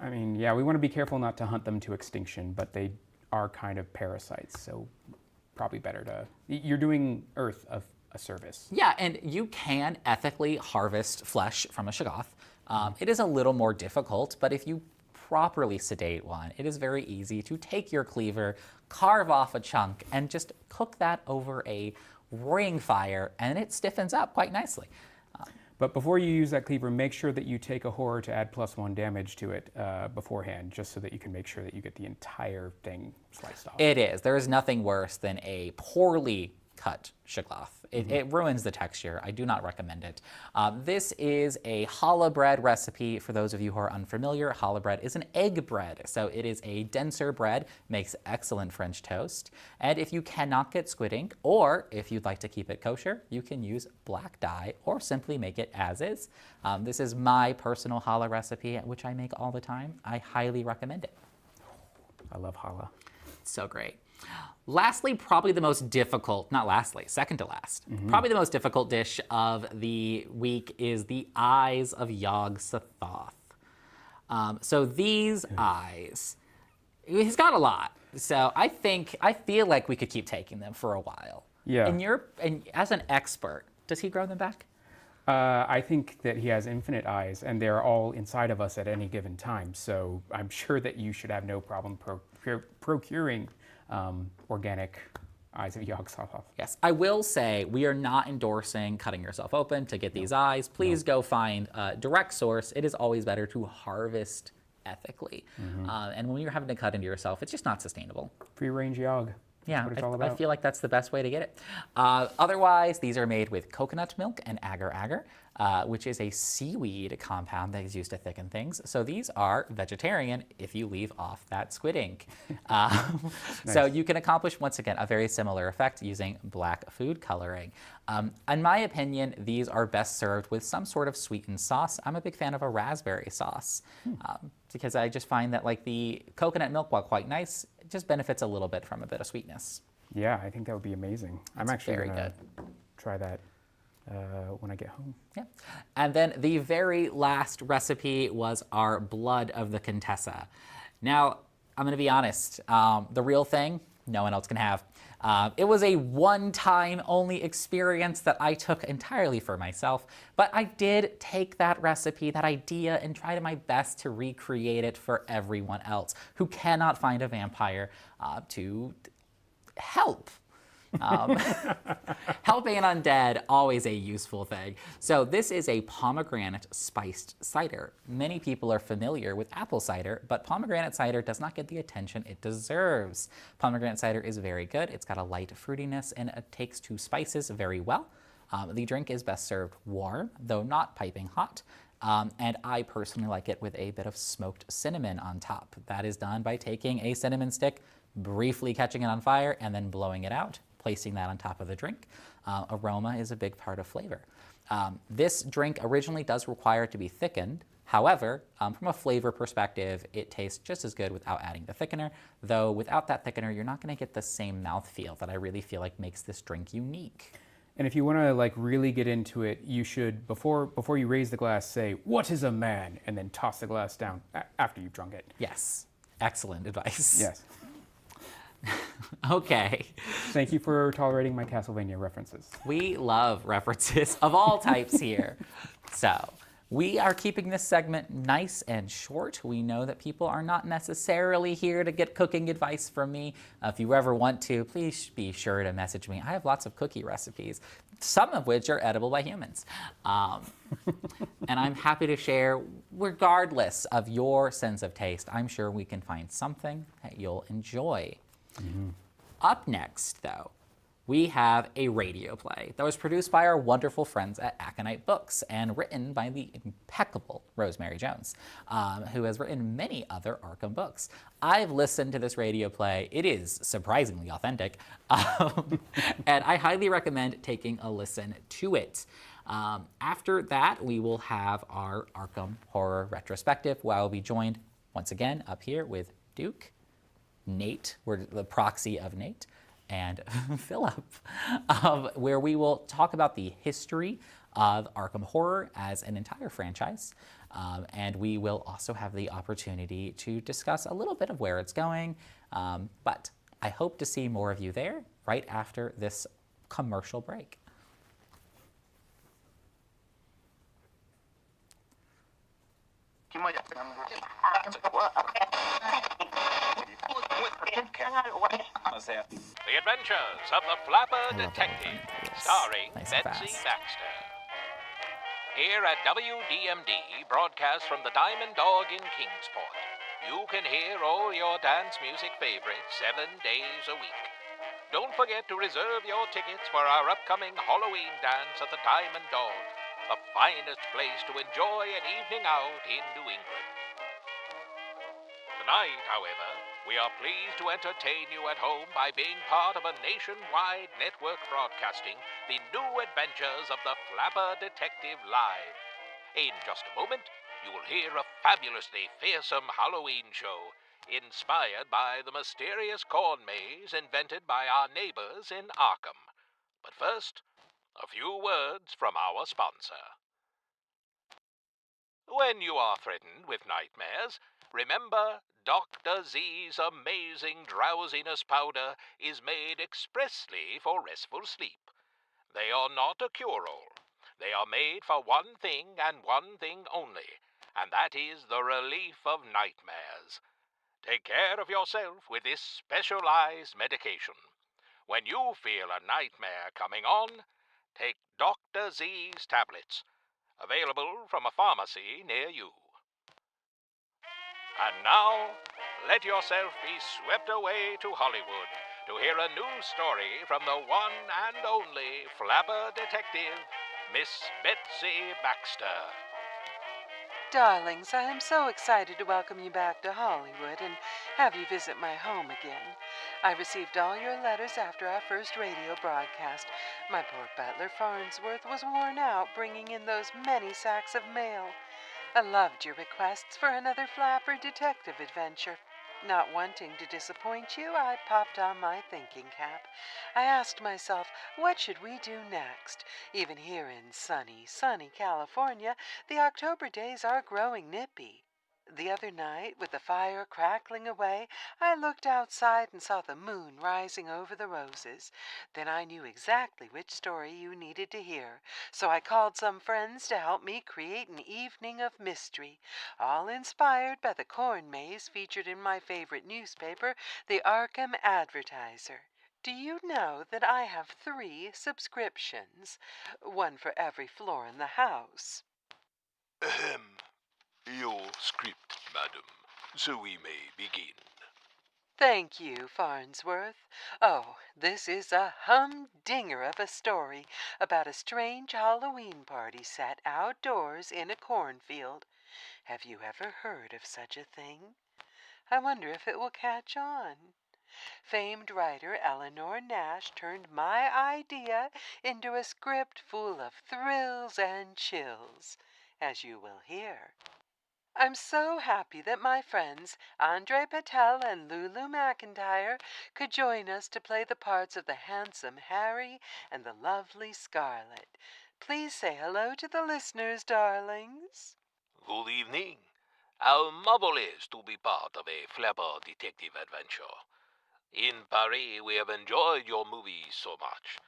I mean, yeah, we want to be careful not to hunt them to extinction, but they are kind of parasites, so probably better to... You're doing Earth a service. Yeah, and you can ethically harvest flesh from a Shoggoth. It is a little more difficult, but if you properly sedate one, it is very easy to take your cleaver, carve off a chunk, and just cook that over a roaring fire, and it stiffens up quite nicely. But before you use that cleaver, make sure that you take a horror to add +1 damage to it beforehand, just so that you can make sure that you get the entire thing sliced off. It is. There is nothing worse than a poorly cut Shoggoth. It ruins the texture. I do not recommend it. This is a challah bread recipe. For those of you who are unfamiliar, challah bread is an egg bread. So it is a denser bread, makes excellent French toast. And if you cannot get squid ink, or if you'd like to keep it kosher, you can use black dye or simply make it as is. This is my personal challah recipe, which I make all the time. I highly recommend it. I love challah. So great. Lastly, probably the most difficult, not lastly, second to last, probably the most difficult dish of the week is the eyes of Yog-Sothoth. So these eyes, he's got a lot. So I feel like we could keep taking them for a while. Yeah. And as an expert, does he grow them back? I think that he has infinite eyes, and they're all inside of us at any given time. So I'm sure that you should have no problem procuring organic eyes of Yog-Sothoth. Yes, I will say we are not endorsing cutting yourself open to get these eyes. Please go find a direct source. It is always better to harvest ethically. And when you're having to cut into yourself, it's just not sustainable. Free-range Yog. Yeah, That's what it's all about. I feel like that's the best way to get it. Otherwise, these are made with coconut milk and agar-agar, which is a seaweed compound that is used to thicken things. So these are vegetarian if you leave off that squid ink. So you can accomplish, once again, a very similar effect using black food coloring. In my opinion, these are best served with some sort of sweetened sauce. I'm a big fan of a raspberry sauce because I just find that like the coconut milk, while quite nice, it just benefits a little bit from a bit of sweetness. Yeah, I think that would be amazing. I'm actually very going to try that when I get home. Yeah. And then the very last recipe was our Blood of the Contessa. Now, I'm going to be honest, the real thing, no one else can have. It was a one-time only experience that I took entirely for myself, but I did take that recipe, that idea, and try my best to recreate it for everyone else who cannot find a vampire to help. Helping an undead, always a useful thing. So this is a pomegranate spiced cider. Many people are familiar with apple cider, but pomegranate cider does not get the attention it deserves. Pomegranate cider is very good. It's got a light fruitiness and it takes to spices very well. The drink is best served warm, though not piping hot. And I personally like it with a bit of smoked cinnamon on top. That is done by taking a cinnamon stick, briefly catching it on fire, and then blowing it out, placing that on top of the drink. Aroma is a big part of flavor. This drink originally does require it to be thickened. However, from a flavor perspective, it tastes just as good without adding the thickener, though without that thickener, you're not gonna get the same mouthfeel that I really feel like makes this drink unique. And if you want to like really get into it, you should before you raise the glass say, "What is a man?" and then toss the glass down after you've drunk it. Yes, excellent advice. Yes. Okay. Thank you for tolerating my Castlevania references. We love references of all types here. So, we are keeping this segment nice and short. We know that people are not necessarily here to get cooking advice from me. If you ever want to, please be sure to message me. I have lots of cookie recipes, some of which are edible by humans. And I'm happy to share, regardless of your sense of taste. I'm sure we can find something that you'll enjoy. Up next, though, we have a radio play that was produced by our wonderful friends at Aconite Books and written by the impeccable Rosemary Jones, who has written many other Arkham books. I've listened to this radio play. It is surprisingly authentic, and I highly recommend taking a listen to it. After that, we will have our Arkham Horror retrospective, where I'll be joined once again up here with Duke, Nate, we're the proxy of Nate, and Philip, where we will talk about the history of Arkham Horror as an entire franchise. And we will also have the opportunity to discuss a little bit of where it's going. But I hope to see more of you there right after this commercial break. The Adventures of the Flapper Detective, starring Nice and Betsy fast. Baxter. Here at WDMD, broadcast from the Diamond Dog in Kingsport, you can hear all your dance music favorites 7 days a week. Don't forget to reserve your tickets for our upcoming Halloween dance at the Diamond Dog, the finest place to enjoy an evening out in New England. Tonight, however, we are pleased to entertain you at home by being part of a nationwide network broadcasting the new adventures of the Flapper Detective Live. In just a moment, you will hear a fabulously fearsome Halloween show inspired by the mysterious corn maze invented by our neighbors in Arkham. But first, a few words from our sponsor. When you are threatened with nightmares, remember Dr. Z's amazing drowsiness powder is made expressly for restful sleep. They are not a cure-all. They are made for one thing and one thing only, and that is the relief of nightmares. Take care of yourself with this specialized medication. When you feel a nightmare coming on, take Dr. Z's tablets, available from a pharmacy near you. And now, let yourself be swept away to Hollywood to hear a new story from the one and only Flapper Detective, Miss Betsy Baxter. Darlings, I am so excited to welcome you back to Hollywood and have you visit my home again. I received all your letters after our first radio broadcast. My poor butler, Farnsworth, was worn out bringing in those many sacks of mail. I loved your requests for another Flapper detective adventure. Not wanting to disappoint you, I popped on my thinking cap. I asked myself, what should we do next? Even here in sunny California, the October days are growing nippy. The other night, with the fire crackling away, I looked outside and saw the moon rising over the roses. Then I knew exactly which story you needed to hear, so I called some friends to help me create an evening of mystery, all inspired by the corn maze featured in my favorite newspaper, the Arkham Advertiser. Do you know that I have 3 subscriptions? One for every floor in the house. Ahem. Your script, madam, so we may begin. Thank you, Farnsworth. Oh, this is a humdinger of a story about a strange Halloween party set outdoors in a cornfield. Have you ever heard of such a thing? I wonder if it will catch on. Famed writer Eleanor Nash turned my idea into a script full of thrills and chills, as you will hear. I'm so happy that my friends Andre Patel and Lulu McIntyre could join us to play the parts of the handsome Harry and the lovely Scarlet. Please say hello to the listeners, darlings. Good evening. How marvelous to be part of a Flapper detective adventure. In Paris, we have enjoyed your movies so much,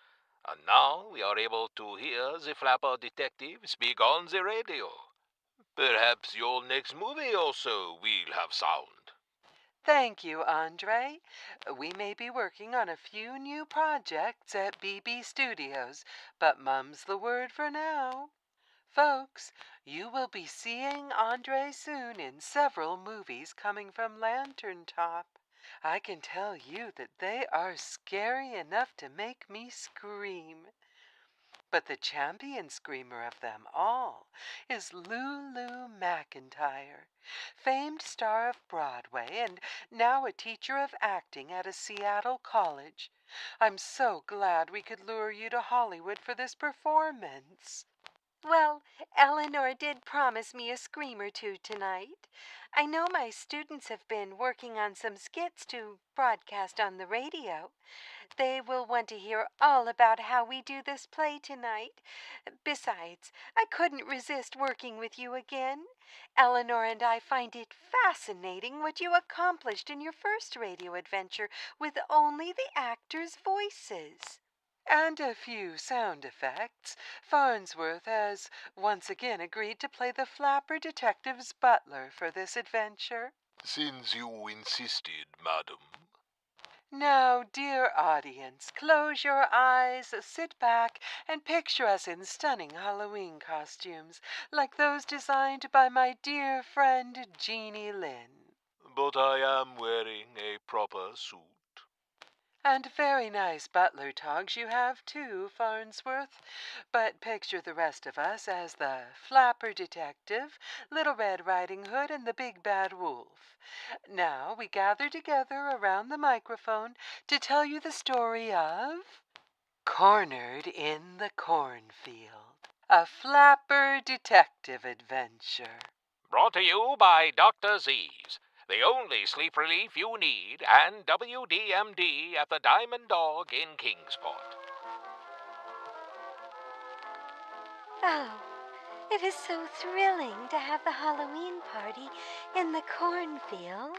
and now we are able to hear the Flapper detective speak on the radio. Perhaps your next movie also will have sound. Thank you, Andre. We may be working on a few new projects at BB Studios, but mum's the word for now. Folks, you will be seeing Andre soon in several movies coming from Lantern Top. I can tell you that they are scary enough to make me scream. But the champion screamer of them all is Lulu McIntyre, famed star of Broadway and now a teacher of acting at a Seattle college. I'm so glad we could lure you to Hollywood for this performance. Well, Eleanor did promise me a scream or two tonight. I know my students have been working on some skits to broadcast on the radio. They will want to hear all about how we do this play tonight. Besides, I couldn't resist working with you again. Eleanor and I find it fascinating what you accomplished in your first radio adventure with only the actors' voices. And a few sound effects. Farnsworth has once again agreed to play the Flapper detective's butler for this adventure. Since you insisted, madam. Now, dear audience, close your eyes, sit back, and picture us in stunning Halloween costumes, like those designed by my dear friend Jeannie Lynn. But I am wearing a proper suit. And very nice butler togs you have, too, Farnsworth. But picture the rest of us as the Flapper Detective, Little Red Riding Hood, and the Big Bad Wolf. Now we gather together around the microphone to tell you the story of Cornered in the Cornfield, a Flapper Detective adventure. Brought to you by Dr. Z's, the only sleep relief you need, and WDMD at the Diamond Dog in Kingsport. Oh, it is so thrilling to have the Halloween party in the cornfield.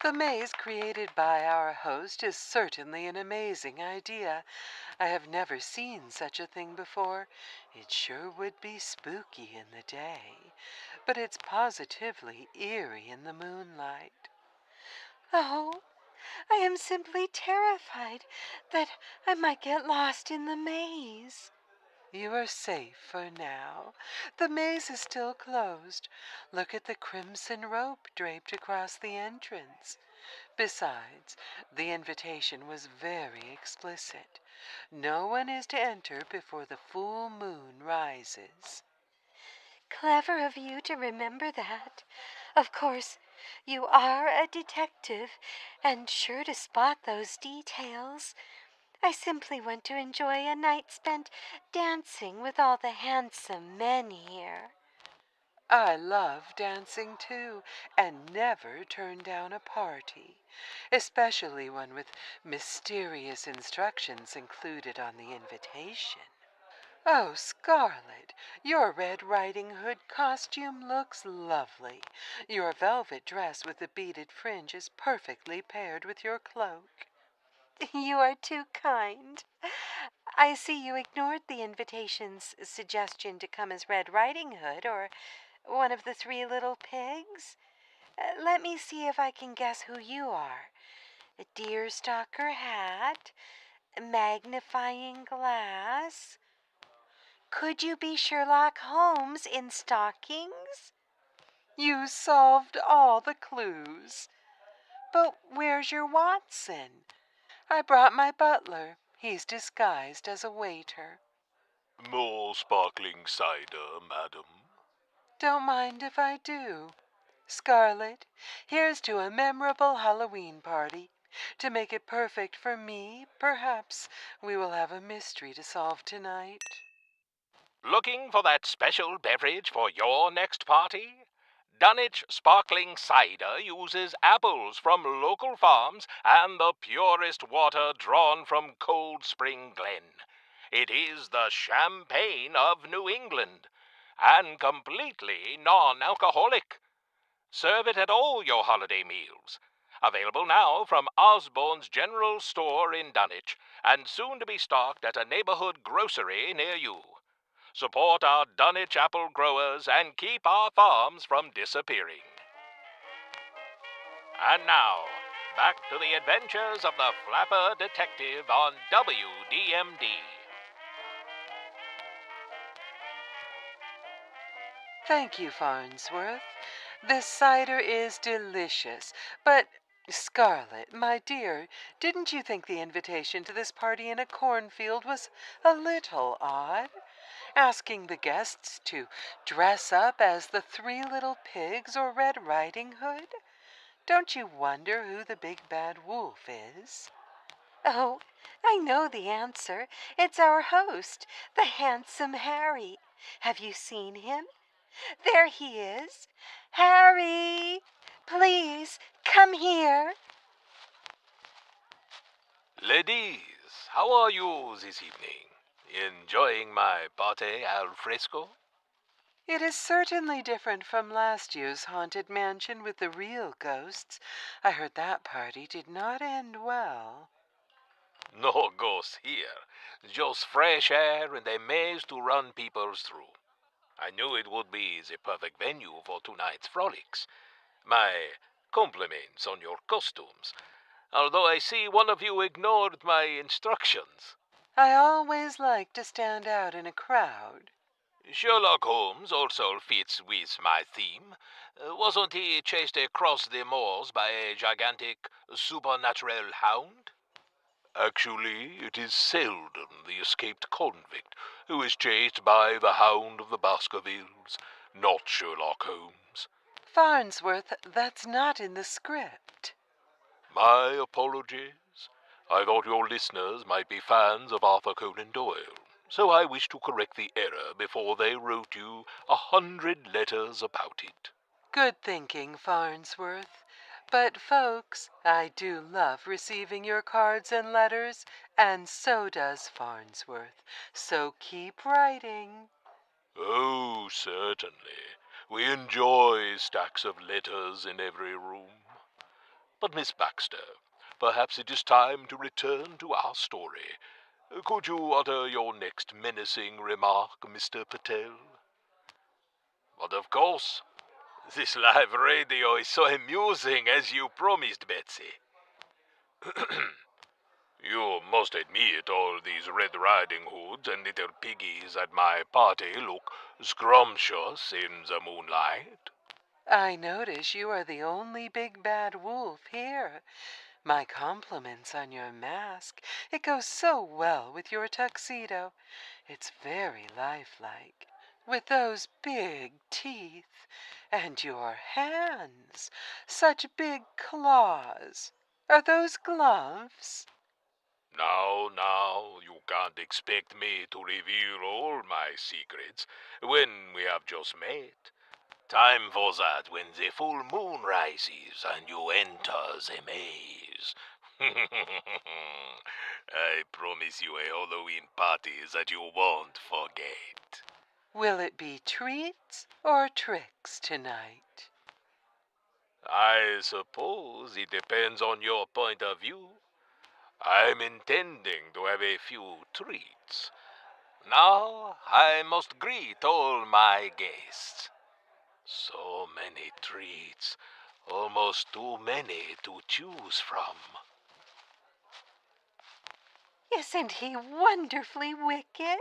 The maze created by our host is certainly an amazing idea. I have never seen such a thing before. It sure would be spooky in the day, but it's positively eerie in the moonlight. Oh, I am simply terrified that I might get lost in the maze. You are safe for now. The maze is still closed. Look at the crimson rope draped across the entrance. Besides, the invitation was very explicit. No one is to enter before the full moon rises. Clever of you to remember that. Of course, you are a detective and sure to spot those details. I simply want to enjoy a night spent dancing with all the handsome men here. I love dancing too, and never turn down a party, especially one with mysterious instructions included on the invitation. Oh, Scarlet, your Red Riding Hood costume looks lovely. Your velvet dress with the beaded fringe is perfectly paired with your cloak. You are too kind. I see you ignored the invitation's suggestion to come as Red Riding Hood or one of the three little pigs. Let me see if I can guess who you are. A deerstalker hat, a magnifying glass. Could you be Sherlock Holmes in stockings? You solved all the clues. But where's your Watson? I brought my butler. He's disguised as a waiter. More sparkling cider, madam. Don't mind if I do. Scarlet, here's to a memorable Halloween party. To make it perfect for me, perhaps we will have a mystery to solve tonight. Looking for that special beverage for your next party? Dunwich Sparkling Cider uses apples from local farms and the purest water drawn from Cold Spring Glen. It is the champagne of New England and completely non-alcoholic. Serve it at all your holiday meals. Available now from Osborne's General Store in Dunwich and soon to be stocked at a neighborhood grocery near you. Support our Dunwich apple growers and keep our farms from disappearing. And now, back to the adventures of the Flapper Detective on WDMD. Thank you, Farnsworth. This cider is delicious, but Scarlet, my dear, didn't you think the invitation to this party in a cornfield was a little odd? Asking the guests to dress up as the Three Little Pigs or Red Riding Hood? Don't you wonder who the big bad wolf is? Oh, I know the answer. It's our host, the handsome Harry. Have you seen him? There he is. Harry, please come here. Ladies, how are you this evening? Enjoying my party al fresco? It is certainly different from last year's haunted mansion with the real ghosts. I heard that party did not end well. No ghosts here. Just fresh air and a maze to run people through. I knew it would be the perfect venue for tonight's frolics. My compliments on your costumes, although I see one of you ignored my instructions. I always like to stand out in a crowd. Sherlock Holmes also fits with my theme. Wasn't he chased across the moors by a gigantic supernatural hound? Actually, it is Selden, the escaped convict, who is chased by the Hound of the Baskervilles, not Sherlock Holmes. Farnsworth, that's not in the script. My apologies. I thought your listeners might be fans of Arthur Conan Doyle, so I wish to correct the error before they wrote you 100 letters about it. Good thinking, Farnsworth. But, folks, I do love receiving your cards and letters, and so does Farnsworth. So keep writing. Oh, certainly. We enjoy stacks of letters in every room. But, Miss Baxter, perhaps it is time to return to our story. Could you utter your next menacing remark, Mr. Patel? But of course, this live radio is so amusing, as you promised, Betsy. You must admit all these Red Riding Hoods and little piggies at my party look scrumptious in the moonlight. I notice you are the only big bad wolf here. My compliments on your mask. It goes so well with your tuxedo. It's very lifelike. With those big teeth. And your hands. Such big claws. Are those gloves? Now, you can't expect me to reveal all my secrets when we have just met. Time for that when the full moon rises and you enter the maze. I promise you a Halloween party that you won't forget. Will it be treats or tricks tonight? I suppose it depends on your point of view. I'm intending to have a few treats. Now I must greet all my guests. So many treats, almost too many to choose from. Isn't he wonderfully wicked?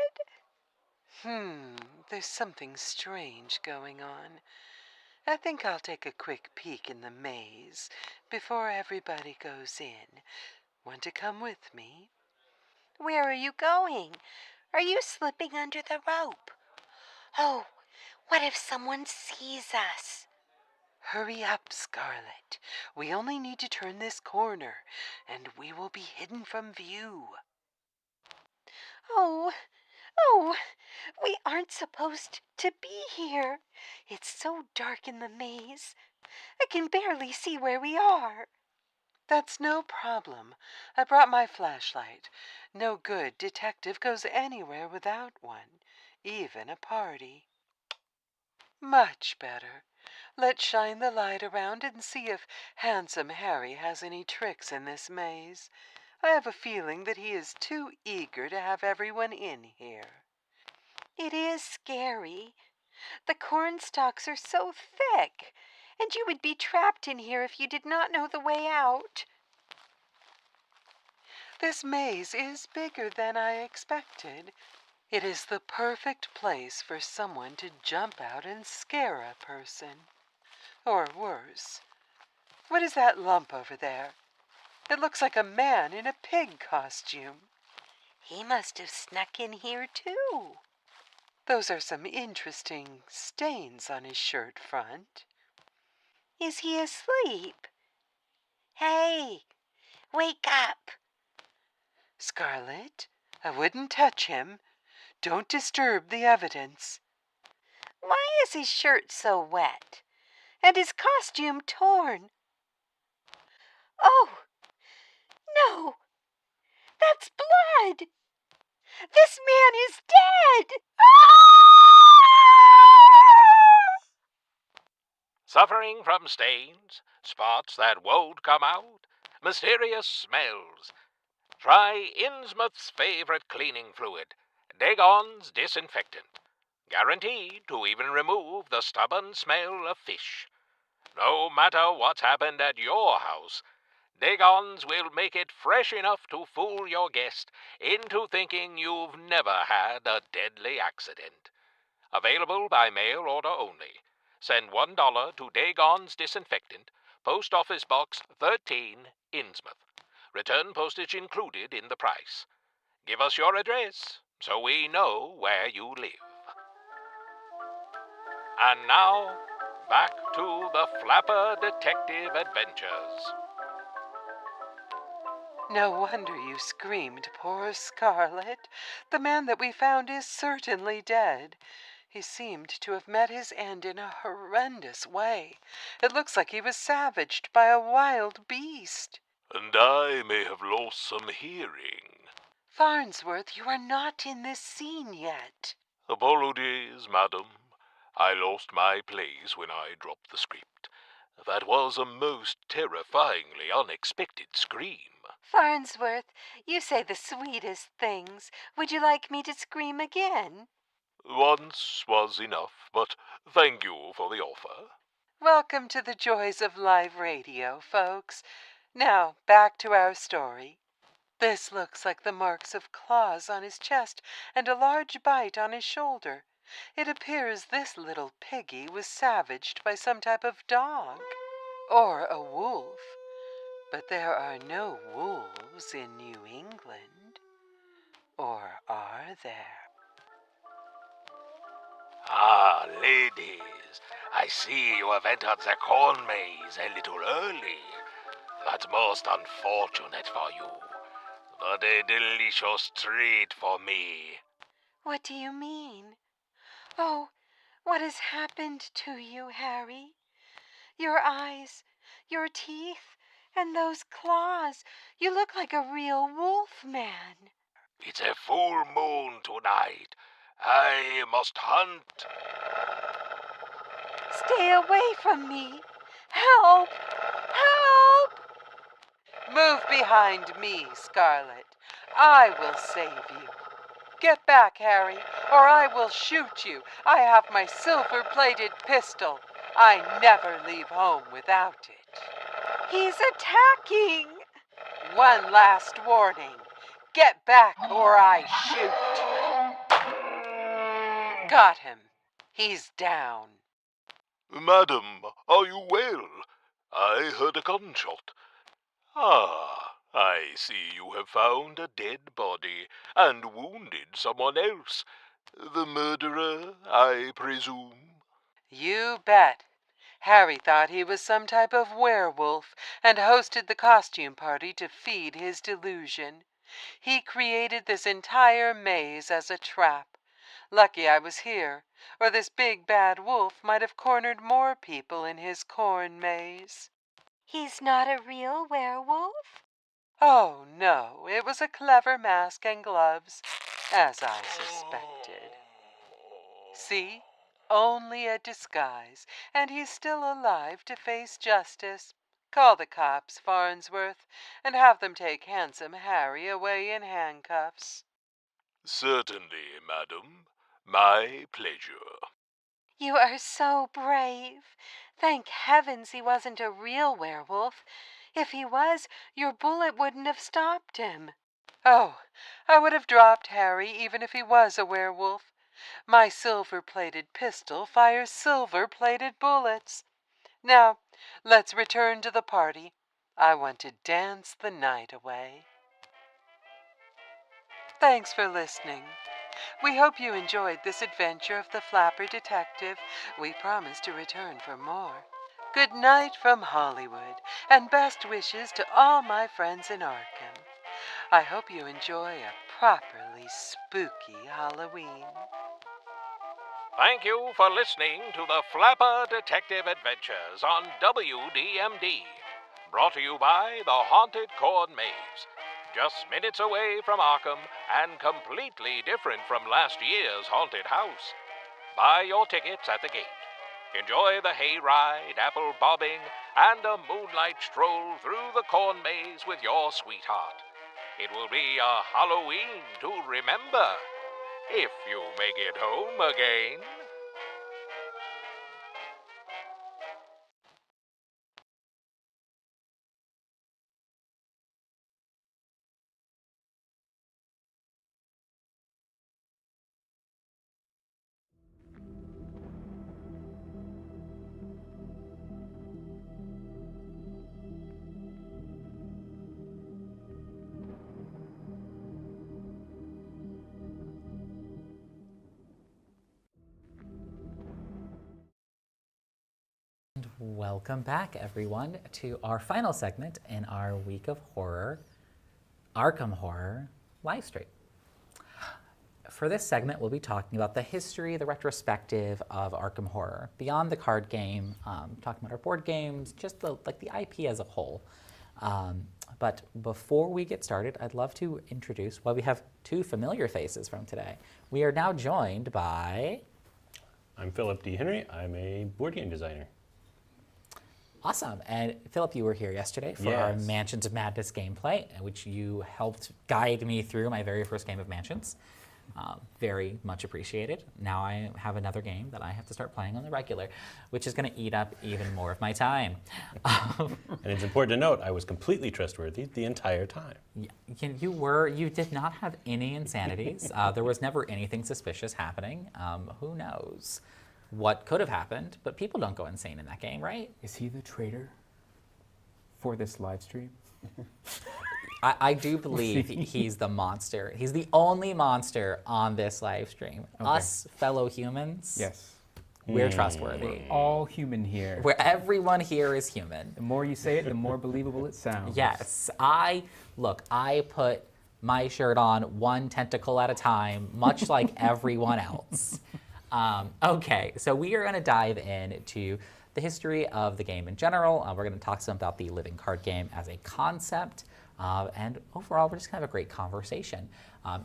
There's something strange going on. I think I'll take a quick peek in the maze before everybody goes in. Want to come with me? Where are you going? Are you slipping under the rope? Oh, what if someone sees us? Hurry up, Scarlet. We only need to turn this corner, and we will be hidden from view. Oh, oh, we aren't supposed to be here. It's so dark in the maze. I can barely see where we are. That's no problem. I brought my flashlight. No good detective goes anywhere without one, even a party. Much better. Let's shine the light around and see if Handsome Harry has any tricks in this maze. I have a feeling that he is too eager to have everyone in here. It is scary. The corn stalks are so thick, and you would be trapped in here if you did not know the way out. This maze is bigger than I expected. It is the perfect place for someone to jump out and scare a person. Or worse. What is that lump over there? It looks like a man in a pig costume. He must have snuck in here too. Those are some interesting stains on his shirt front. Is he asleep? Hey, wake up. Scarlet, I wouldn't touch him. Don't disturb the evidence. Why is his shirt so wet? And his costume torn? Oh, no, that's blood. This man is dead. Suffering from stains, spots that won't come out, mysterious smells. Try Innsmouth's favorite cleaning fluid, Dagon's Disinfectant. Guaranteed to even remove the stubborn smell of fish. No matter what's happened at your house, Dagon's will make it fresh enough to fool your guest into thinking you've never had a deadly accident. Available by mail order only. Send $1 to Dagon's Disinfectant, Post Office Box 13, Innsmouth. Return postage included in the price. Give us your address so we know where you live. And now, back to the Flapper Detective Adventures. No wonder you screamed, poor Scarlet. The man that we found is certainly dead. He seemed to have met his end in a horrendous way. It looks like he was savaged by a wild beast. And I may have lost some hearing. Farnsworth, you are not in this scene yet. Apologies, madam. I lost my place when I dropped the script. That was a most terrifyingly unexpected scream. Farnsworth, you say the sweetest things. Would you like me to scream again? Once was enough, but thank you for the offer. Welcome to the joys of live radio, folks. Now, back to our story. This looks like the marks of claws on his chest and a large bite on his shoulder. It appears this little piggy was savaged by some type of dog. Or a wolf. But there are no wolves in New England. Or are there? Ah, ladies, I see you have entered the corn maze a little early. That's most unfortunate for you, but a delicious treat for me. What do you mean? Oh, what has happened to you, Harry? Your eyes, your teeth, and those claws. You look like a real wolf man. It's a full moon tonight. I must hunt. Stay away from me. Help! Help! Move behind me, Scarlet. I will save you. Get back, Harry, or I will shoot you. I have my silver-plated pistol. I never leave home without it. He's attacking! One last warning. Get back or I shoot. Got him. He's down. Madam, are you well? I heard a gunshot. Ah, I see you have found a dead body and wounded someone else. The murderer, I presume? You bet. Harry thought he was some type of werewolf and hosted the costume party to feed his delusion. He created this entire maze as a trap. Lucky I was here, or this big bad wolf might have cornered more people in his corn maze. He's not a real werewolf? Oh, no, it was a clever mask and gloves, as I suspected. See? Only a disguise, and he's still alive to face justice. Call the cops, Farnsworth, and have them take handsome Harry away in handcuffs. Certainly, madam. My pleasure. You are so brave. Thank heavens he wasn't a real werewolf. If he was, your bullet wouldn't have stopped him. Oh, I would have dropped Harry even if he was a werewolf. My silver-plated pistol fires silver-plated bullets. Now, let's return to the party. I want to dance the night away. Thanks for listening. We hope you enjoyed this adventure of the Flapper Detective. We promise to return for more. Good night from Hollywood, and best wishes to all my friends in Arkham. I hope you enjoy a properly spooky Halloween. Thank you for listening to the Flapper Detective Adventures on WDMD. Brought to you by the Haunted Corn Maze. Just minutes away from Arkham and completely different from last year's haunted house. Buy your tickets at the gate. Enjoy the hayride, apple bobbing, and a moonlight stroll through the corn maze with your sweetheart. It will be a Halloween to remember, if you make it home again. Welcome back, everyone, to our final segment in our Week of Horror, Arkham Horror live stream. For this segment, we'll be talking about the history, the retrospective of Arkham Horror, beyond the card game, talking about our board games, just the IP as a whole. But before we get started, I'd love to introduce, well, we have two familiar faces from today. We are now joined by... I'm Philip D. Henry. I'm a board game designer. Awesome. And Philip, you were here yesterday for our Mansions of Madness gameplay, which you helped guide me through my very first game of Mansions. Very much appreciated. Now I have another game that I have to start playing on the regular, which is going to eat up even more of my time. And it's important to note, I was completely trustworthy the entire time. You did not have any insanities. There was never anything suspicious happening. Who knows what could have happened, but people don't go insane in that game, right? Is he the traitor for this live stream? I do believe he's the monster. He's the only monster on this live stream. Okay. Us fellow humans, yes, we're trustworthy. We're all human here. Where everyone here is human. The more you say it, the more believable it sounds. Yes, I put my shirt on one tentacle at a time, much like everyone else. Okay, so we are going to dive into the history of the game in general. We're going to talk some about the living card game as a concept. And overall, we're just going to have a great conversation.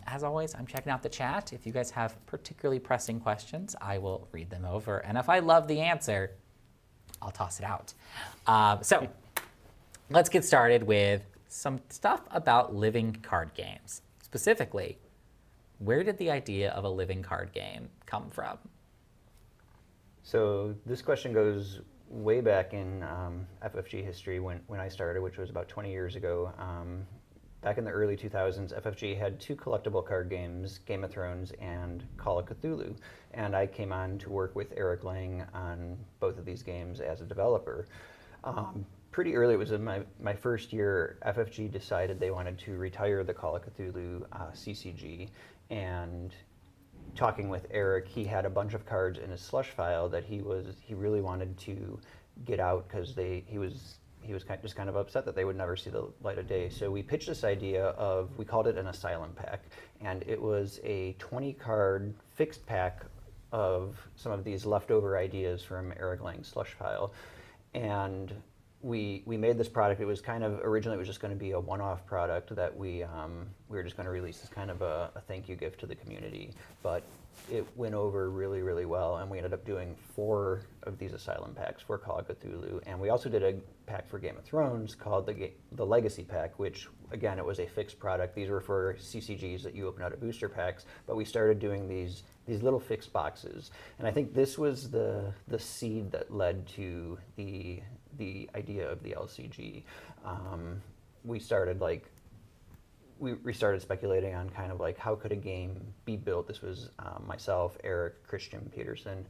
As always, I'm checking out the chat. If you guys have particularly pressing questions, I will read them over. And if I love the answer, I'll toss it out. So let's get started with some stuff about living card games. Specifically, where did the idea of a living card game come from? So this question goes way back in FFG history when I started, which was about 20 years ago. Back in the early 2000s, FFG had two collectible card games, Game of Thrones and Call of Cthulhu. And I came on to work with Eric Lang on both of these games as a developer. Pretty early, it was in my first year, FFG decided they wanted to retire the Call of Cthulhu CCG and talking with Eric, he had a bunch of cards in his slush file that he really wanted to get out because he was just kind of upset that they would never see the light of day. So we pitched this idea of, we called it an asylum pack, and it was a 20-card fixed pack of some of these leftover ideas from Eric Lang's slush file. And we made this product. It was kind of, originally it was just going to be a one-off product that we were just going to release as kind of a thank you gift to the community. But it went over really, really well, and we ended up doing 4 of these asylum packs for Call of Cthulhu. And we also did a pack for Game of Thrones called the Legacy Pack, which, again, it was a fixed product. These were for CCGs that you open out of booster packs, but we started doing these little fixed boxes. And I think this was the seed that led to the idea of the LCG. We started we started speculating on kind of like, how could a game be built? This was myself, Eric, Christian Peterson.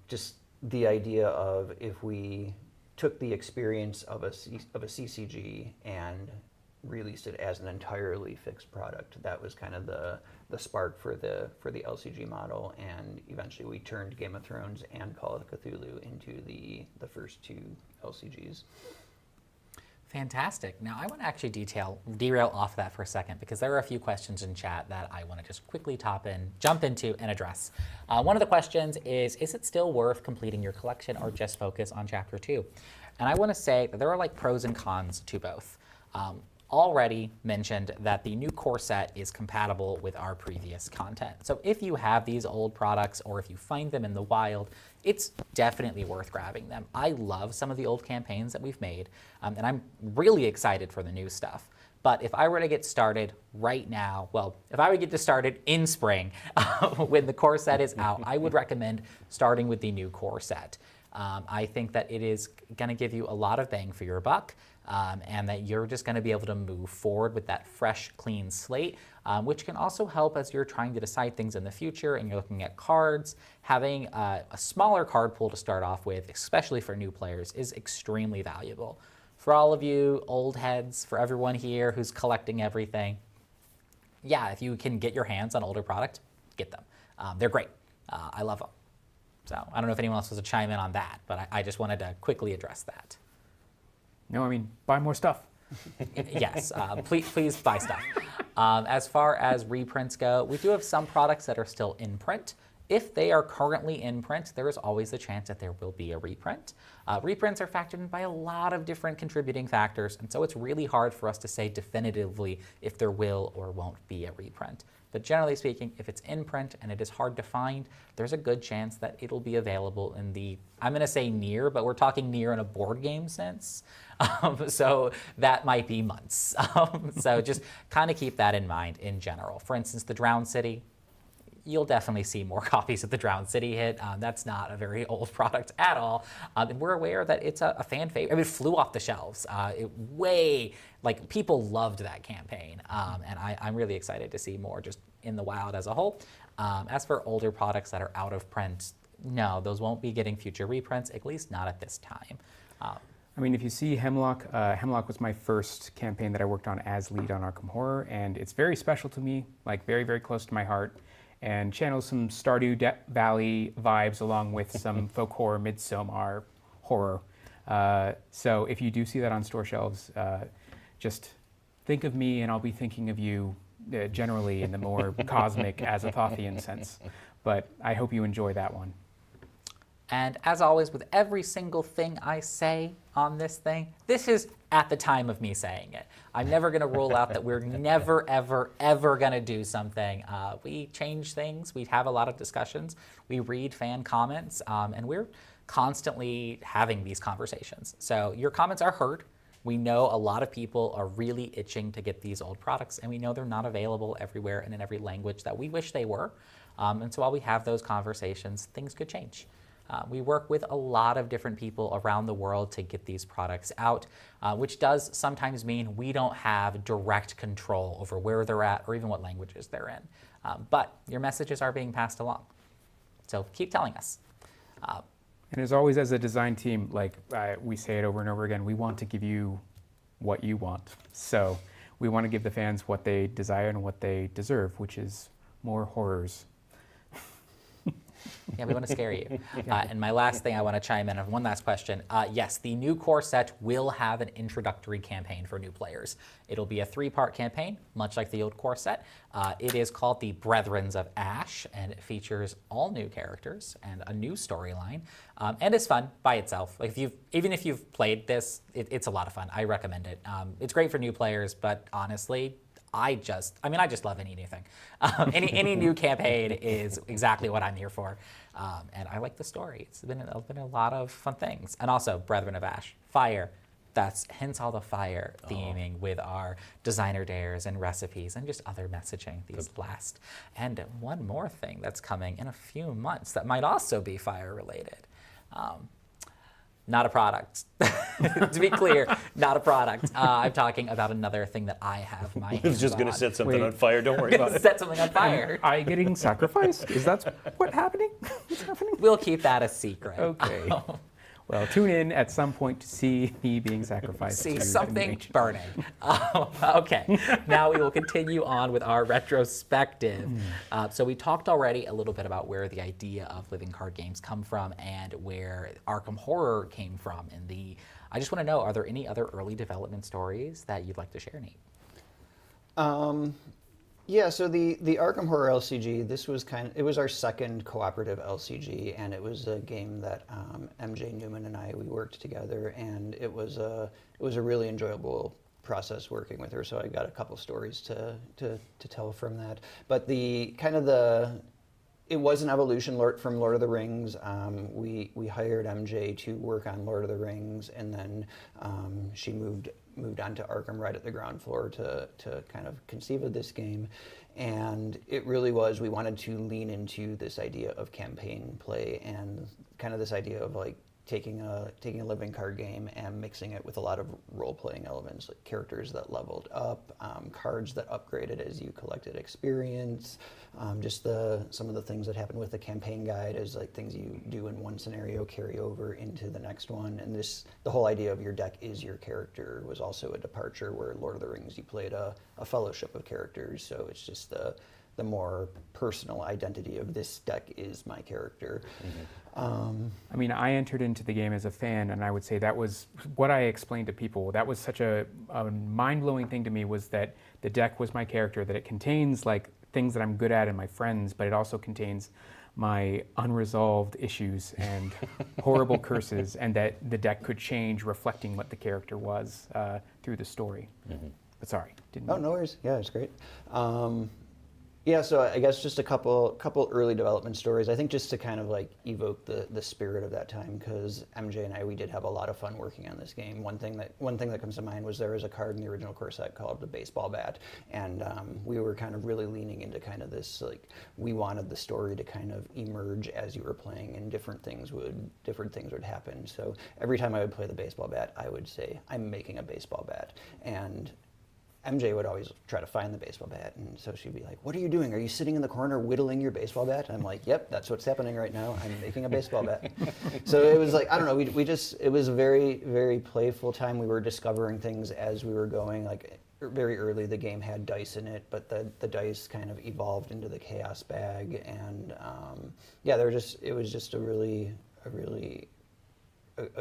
Just the idea of, if we took the experience of a CCG and released it as an entirely fixed product, that was kind of the spark for the LCG model. And eventually we turned Game of Thrones and Call of Cthulhu into the first 2 LCGs. Fantastic. Now, I want to actually derail off that for a second, because there are a few questions in chat that I want to just quickly jump into and address. One of the questions is it still worth completing your collection or just focus on Chapter 2? And I want to say that there are pros and cons to both. Already mentioned that the new core set is compatible with our previous content. So if you have these old products, or if you find them in the wild, it's definitely worth grabbing them. I love some of the old campaigns that we've made, and I'm really excited for the new stuff. But if I were to get started right now, well, if I would get started in spring when the core set is out, I would recommend starting with the new core set. I think that it is going to give you a lot of bang for your buck, and that you're just going to be able to move forward with that fresh, clean slate, which can also help as you're trying to decide things in the future and you're looking at cards. Having a smaller card pool to start off with, especially for new players, is extremely valuable. For all of you old heads, for everyone here who's collecting everything, yeah, if you can get your hands on older product, get them. They're great. I love them. So I don't know if anyone else wants to chime in on that, but I just wanted to quickly address that. No, I mean, buy more stuff. Yes, please buy stuff. As far as reprints go, we do have some products that are still in print. If they are currently in print, there is always the chance that there will be a reprint. Reprints are factored in by a lot of different contributing factors, and so it's really hard for us to say definitively if there will or won't be a reprint. But generally speaking, if it's in print and it is hard to find, there's a good chance that it'll be available in the, I'm going to say near, but we're talking near in a board game sense. So that might be months. So just kind of keep that in mind in general. For instance, the Drowned City, you'll definitely see more copies of the Drowned City hit. That's not a very old product at all. And we're aware that it's a fan favorite. I mean, it flew off the shelves. People loved that campaign. And I'm really excited to see more just in the wild as a whole. As for older products that are out of print, no, those won't be getting future reprints, at least not at this time. I mean, if you see Hemlock, Hemlock was my first campaign that I worked on as lead on Arkham Horror, and it's very special to me, very, very close to my heart, and channels some Stardew Valley vibes along with some folk horror, Midsommar horror. So if you do see that on store shelves, just think of me and I'll be thinking of you generally in the more cosmic Azathothean sense. But I hope you enjoy that one. And as always, with every single thing I say on this thing, this is at the time of me saying it. I'm never going to rule out that we're never, ever, ever going to do something. We change things. We have a lot of discussions. We read fan comments, and we're constantly having these conversations. So your comments are heard. We know a lot of people are really itching to get these old products, and we know they're not available everywhere and in every language that we wish they were. And so while we have those conversations, things could change. We work with a lot of different people around the world to get these products out, which does sometimes mean we don't have direct control over where they're at or even what languages they're in. But your messages are being passed along. So keep telling us. And as always, as a design team, we say it over and over again, we want to give you what you want. So we want to give the fans what they desire and what they deserve, which is more horrors Yeah, we want to scare you. And my last thing I want to chime in on, one last question. Yes, the new core set will have an introductory campaign for new players. It'll be a 3-part campaign, much like the old core set. It is called the Brethrens of Ash, and it features all new characters and a new storyline. And it's fun by itself. Like even if you've played this, it's a lot of fun. I recommend it. It's great for new players, but honestly, I just love any new thing. Any new campaign is exactly what I'm here for. And I like the story. It's been a lot of fun things. And also, Brethren of Ash, fire. That's hence all the fire theming with our designer dares and recipes and just other messaging these last. And one more thing that's coming in a few months that might also be fire related. Not a product. To be clear, not a product. I'm talking about another thing that I have my hands I was just going to on. set something Wait. on fire. Don't worry about it. Set something on fire. I getting sacrificed? Is that what's happening? We'll keep that a secret. Okay. Well, tune in at some point to see me being sacrificed. See to something nature. burning. Okay, now we will continue on with our retrospective. So we talked already a little bit about where the idea of living card games come from and where Arkham Horror came from. I just want to know, are there any other early development stories that you'd like to share, Nate? Yeah, so the Arkham Horror LCG, this was it was our second cooperative LCG, and it was a game that MJ Newman and we worked together, and it was a really enjoyable process working with her. So I got a couple stories to tell from that. But it was an evolution from Lord of the Rings. We hired MJ to work on Lord of the Rings, and then she moved on to Arkham right at the ground floor to kind of conceive of this game. And it really was, we wanted to lean into this idea of campaign play and kind of this idea of like taking a living card game and mixing it with a lot of role-playing elements, like characters that leveled up, cards that upgraded as you collected experience, just some of the things that happened with the campaign guide as like things you do in one scenario carry over into the next one. And the whole idea of your deck is your character was also a departure, where Lord of the Rings you played a fellowship of characters, so it's just the more personal identity of this deck is my character. I mean, I entered into the game as a fan, and I would say that was what I explained to people. That was such a mind-blowing thing to me, was that the deck was my character, that it contains like things that I'm good at and my friends, but it also contains my unresolved issues and horrible curses, and that the deck could change reflecting what the character was through the story. But sorry, didn't Oh, no worries. Yeah, it's great. Yeah, so I guess just a couple early development stories. I think just to kind of like evoke the spirit of that time, because MJ and we did have a lot of fun working on this game. One thing that comes to mind was there was a card in the original core set called the baseball bat, and we were kind of really leaning into kind of this, like, we wanted the story to kind of emerge as you were playing, and different things would happen. So every time I would play the baseball bat, I would say, I'm making a baseball bat, and MJ would always try to find the baseball bat, and so she'd be like, what are you doing? Are you sitting in the corner whittling your baseball bat? And I'm like, yep, that's what's happening right now. I'm making a baseball bat. So it was like, I don't know, it was a very, very playful time. We were discovering things as we were going. Like, very early, the game had dice in it, but the dice kind of evolved into the chaos bag, and it was just a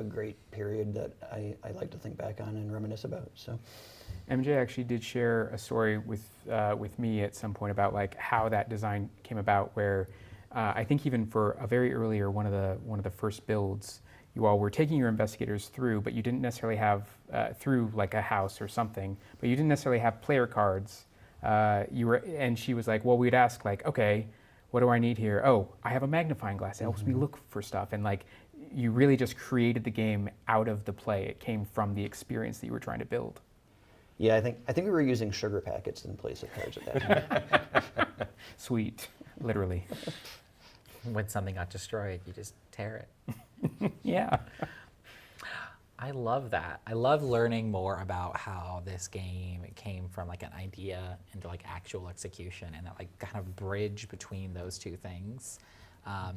great period that I like to think back on and reminisce about. So. MJ actually did share a story with me at some point about like how that design came about, where I think even for a very earlier one of the first builds, you all were taking your investigators through, but you didn't necessarily have through like a house or something, but you didn't necessarily have player cards. And she was like, well, we'd ask like, okay, what do I need here? Oh, I have a magnifying glass. It helps me look for stuff. And like, you really just created the game out of the play. It came from the experience that you were trying to build. Yeah, I think we were using sugar packets in place of cards at that time. Sweet, literally. When something got destroyed, you just tear it. Yeah. I love that. I love learning more about how this game came from like an idea into like actual execution, and that like kind of bridge between those two things.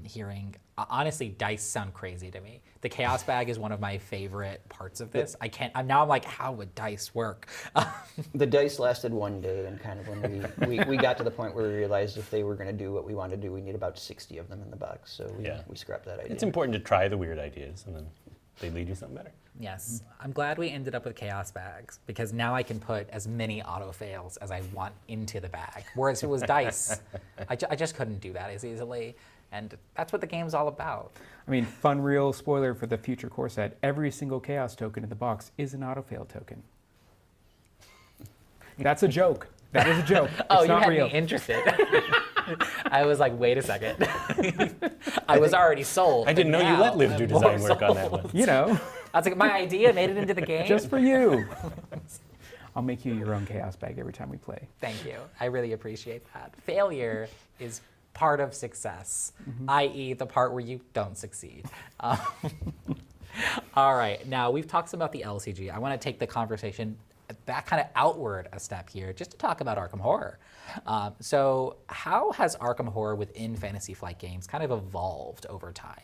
hearing, honestly, dice sound crazy to me. The chaos bag is one of my favorite parts of this. I'm like, how would dice work? The dice lasted one day, and kind of when we got to the point where we realized if they were going to do what we wanted to do, we need about 60 of them in the box. So we scrapped that idea. It's important to try the weird ideas, and then they lead you something better. Yes, I'm glad we ended up with chaos bags, because now I can put as many auto fails as I want into the bag. Whereas if it was dice, I just couldn't do that as easily. And that's what the game's all about. I mean, fun real spoiler for the future core set, every single chaos token in the box is an auto-fail token. That's a joke. That is a joke. Oh, it's you not had real. me interested. I was like, wait a second. I was already sold. I didn't know you now let Liv I'm do more design work on that sold. one. You know, I was like, my idea made it into the game? just for you. I'll make you your own chaos bag every time we play. Thank you. I really appreciate that. Failure is part of success, i.e. the part where you don't succeed. All right, now we've talked some about the LCG. I want to take the conversation back kind of outward a step here just to talk about Arkham Horror. So how has Arkham Horror within Fantasy Flight Games kind of evolved over time?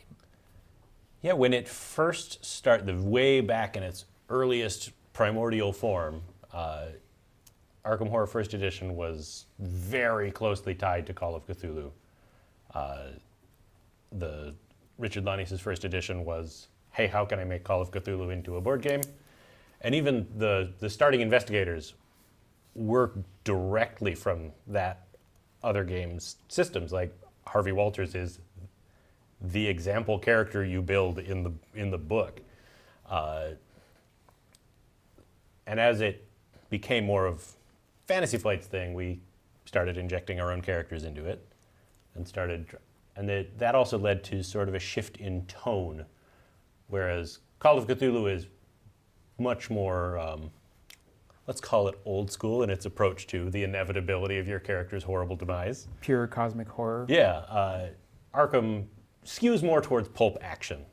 Yeah, when it first started, way back in its earliest primordial form, Arkham Horror First Edition was very closely tied to Call of Cthulhu. The Richard Launius' First Edition was, hey, how can I make Call of Cthulhu into a board game? And even the starting investigators work directly from that other game's systems. Like Harvey Walters is the example character you build in the book. And as it became more of Fantasy Flight's thing, we started injecting our own characters into it, and that also led to sort of a shift in tone, whereas Call of Cthulhu is much more, let's call it old school in its approach to the inevitability of your character's horrible demise. Pure cosmic horror. Yeah, Arkham skews more towards pulp action.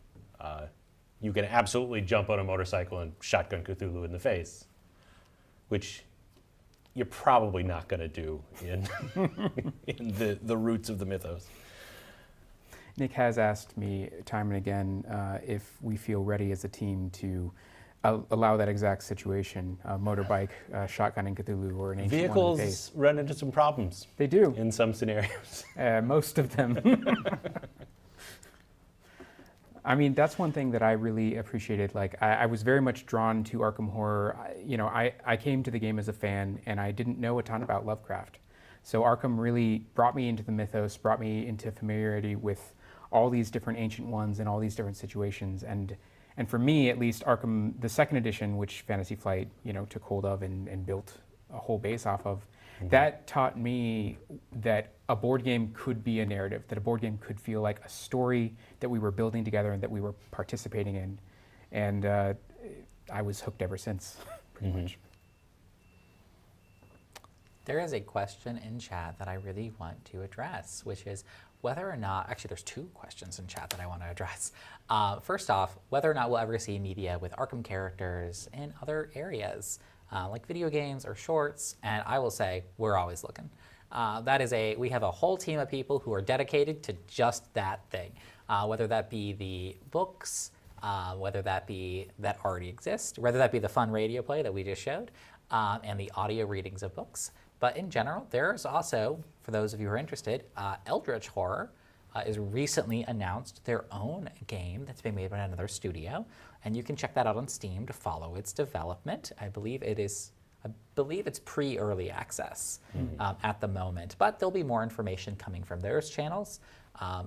You can absolutely jump on a motorcycle and shotgun Cthulhu in the face, which you're probably not going to do in, in the roots of the mythos. Nick has asked me time and again if we feel ready as a team to allow that exact situation, a motorbike, shotgunning Cthulhu, or an ancient one in the Vehicles face. run into some problems They do, in some scenarios. most of them. I mean, that's one thing that I really appreciated. Like, I was very much drawn to Arkham Horror. I came to the game as a fan, and I didn't know a ton about Lovecraft. So Arkham really brought me into the mythos, brought me into familiarity with all these different ancient ones and all these different situations. And for me, at least, Arkham, the second edition, which Fantasy Flight, took hold of and built a whole base off of, that taught me that a board game could be a narrative, that a board game could feel like a story that we were building together and that we were participating in. And I was hooked ever since, pretty much. There is a question in chat that I really want to address, which is whether or not, actually there's two questions in chat that I want to address. First off, whether or not we'll ever see media with Arkham characters in other areas, like video games or shorts, and I will say, we're always looking. We have a whole team of people who are dedicated to just that thing, whether that be the books, whether that be that already exist, whether that be the fun radio play that we just showed, and the audio readings of books. But in general, there's also, for those of you who are interested, Eldritch Horror is recently announced their own game that's being made by another studio, and you can check that out on Steam to follow its development. I believe it's pre-early access at the moment, but there'll be more information coming from those channels.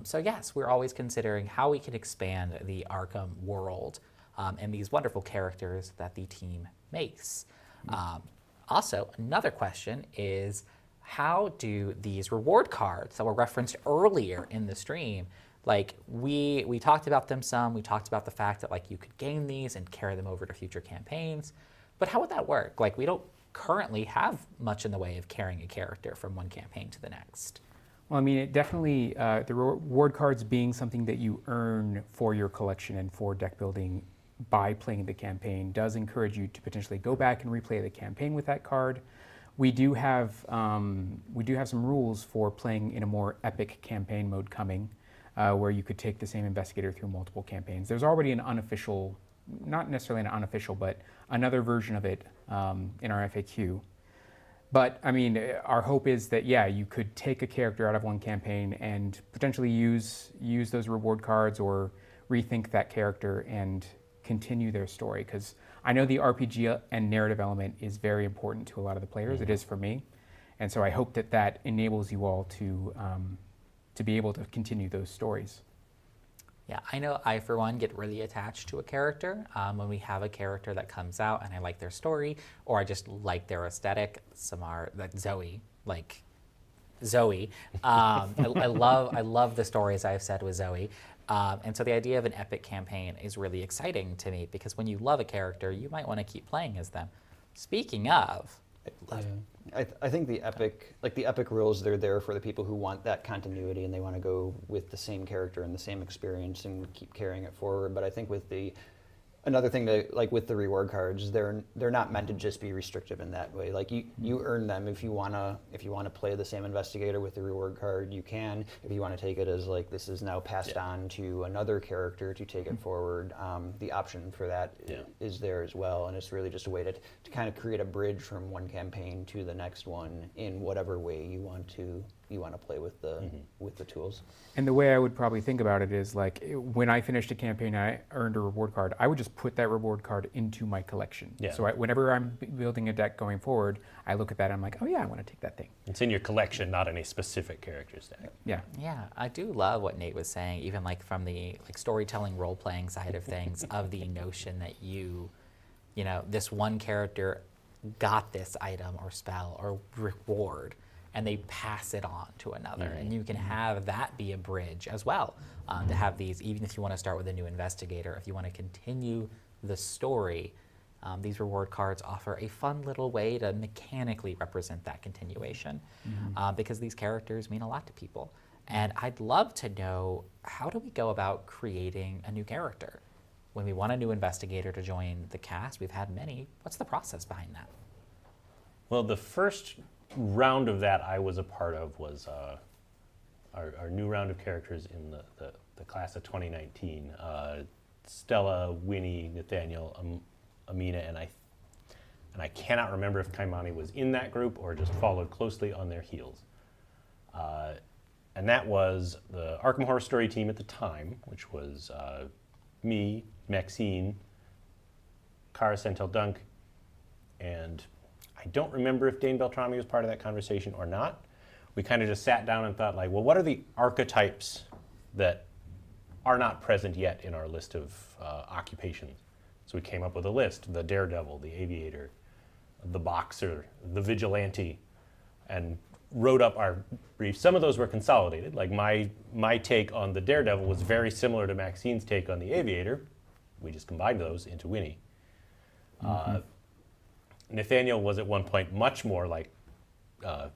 So yes, we're always considering how we can expand the Arkham world and these wonderful characters that the team makes. Also, another question is, how do these reward cards that were referenced earlier in the stream, like we talked about them some, we talked about the fact that like you could gain these and carry them over to future campaigns, but how would that work? Like we don't currently have much in the way of carrying a character from one campaign to the next. Well, I mean, it definitely, the reward cards being something that you earn for your collection and for deck building by playing the campaign does encourage you to potentially go back and replay the campaign with that card. We do have some rules for playing in a more epic campaign mode coming. where you could take the same investigator through multiple campaigns. There's already an unofficial, not necessarily an unofficial, but another version of it in our FAQ. But I mean, our hope is that, yeah, you could take a character out of one campaign and potentially use those reward cards or rethink that character and continue their story. Because I know the RPG and narrative element is very important to a lot of the players. It is for me. And so I hope that that enables you all to be able to continue those stories. Yeah, I know I, for one, get really attached to a character when we have a character that comes out and I like their story, or I just like their aesthetic. Some are, like Zoe. I love the stories I've said with Zoe. And so the idea of an epic campaign is really exciting to me, because when you love a character, you might want to keep playing as them. Speaking of, I think the epic rules, they're there for the people who want that continuity and they want to go with the same character and the same experience and keep carrying it forward. But I think with another thing that, like with the reward cards, they're not meant to just be restrictive in that way. Like you earn them. If you wanna play the same investigator with the reward card, you can. If you want to take it as like this is now passed on to another character to take it forward, the option for that is there as well. And it's really just a way to kind of create a bridge from one campaign to the next one in whatever way you want to play with the tools. And the way I would probably think about it is like when I finished a campaign and I earned a reward card, I would just put that reward card into my collection. Yeah. So whenever I'm building a deck going forward, I look at that and I'm like, oh yeah, I want to take that thing. It's in your collection, not in a specific character stack. Yeah. yeah, I do love what Nate was saying, even like from the storytelling, role-playing side of things, of the notion that you know, this one character got this item or spell or reward, and they pass it on to another. And you can have that be a bridge as well, to have these, even if you want to start with a new investigator, if you want to continue the story, these reward cards offer a fun little way to mechanically represent that continuation, because these characters mean a lot to people. And I'd love to know, how do we go about creating a new character? When we want a new investigator to join the cast, we've had many, what's the process behind that? Well, the first round of that I was a part of was our new round of characters in the class of 2019. Stella, Winnie, Nathaniel, Amina, and I cannot remember if Kaimani was in that group or just followed closely on their heels. And that was the Arkham Horror Story team at the time, which was me, Maxine, Cara Centel-Dunk, and I don't remember if Dane Beltrami was part of that conversation or not. We kind of just sat down and thought, like, well, what are the archetypes that are not present yet in our list of occupations? So we came up with a list: the daredevil, the aviator, the boxer, the vigilante, and wrote up our brief. Some of those were consolidated. Like my take on the daredevil was very similar to Maxine's take on the aviator. We just combined those into Winnie. Nathaniel was at one point much more like a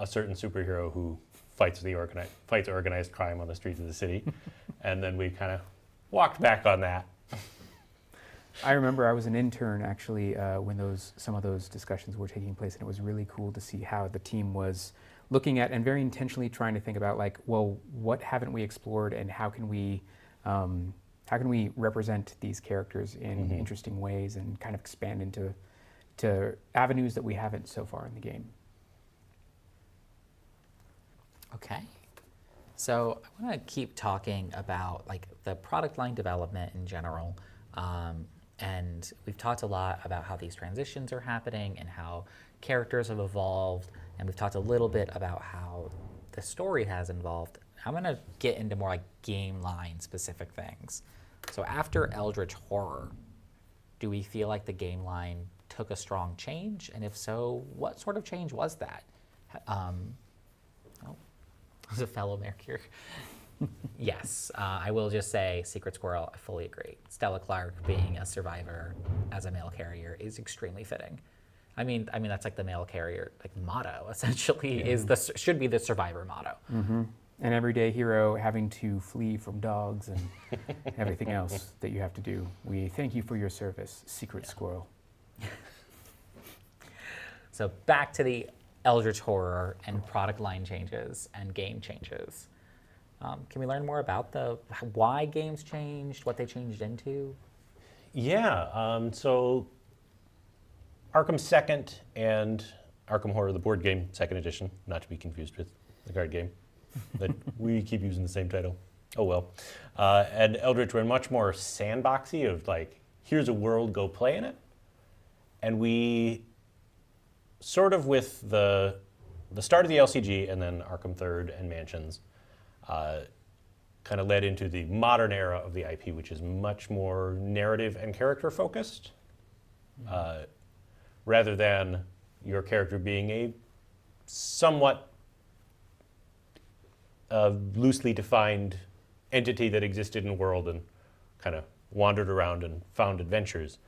certain superhero who fights organized crime on the streets of the city, and then we kind of walked back on that. I remember I was an intern actually when some of those discussions were taking place, and it was really cool to see how the team was looking at and very intentionally trying to think about, like, well, what haven't we explored, and how can we represent these characters in interesting ways and kind of expand into avenues that we haven't so far in the game. Okay. So I want to keep talking about like the product line development in general. And we've talked a lot about how these transitions are happening and how characters have evolved. And we've talked a little bit about how the story has evolved. I'm going to get into more like game line specific things. So after Eldritch Horror, do we feel like the game line took a strong change? And if so, what sort of change was that? As a fellow mayor here. Yes, I will just say, Secret Squirrel, I fully agree. Stella Clark being a survivor as a mail carrier is extremely fitting. I mean that's like the mail carrier like motto essentially should be the survivor motto. An everyday hero having to flee from dogs and everything else that you have to do. We thank you for your service, Secret Squirrel. So back to the Eldritch Horror and product line changes and game changes. Can we learn more about why games changed, what they changed into? Yeah, so Arkham Second and Arkham Horror, the board game, second edition, not to be confused with the card game, that we keep using the same title. Oh well. And Eldritch were much more sandboxy of like, here's a world, go play in it. And we sort of with the start of the LCG and then Arkham Third and Mansions, kind of led into the modern era of the IP, which is much more narrative and character focused, rather than your character being a somewhat loosely defined entity that existed in the world and kind of wandered around and found adventures.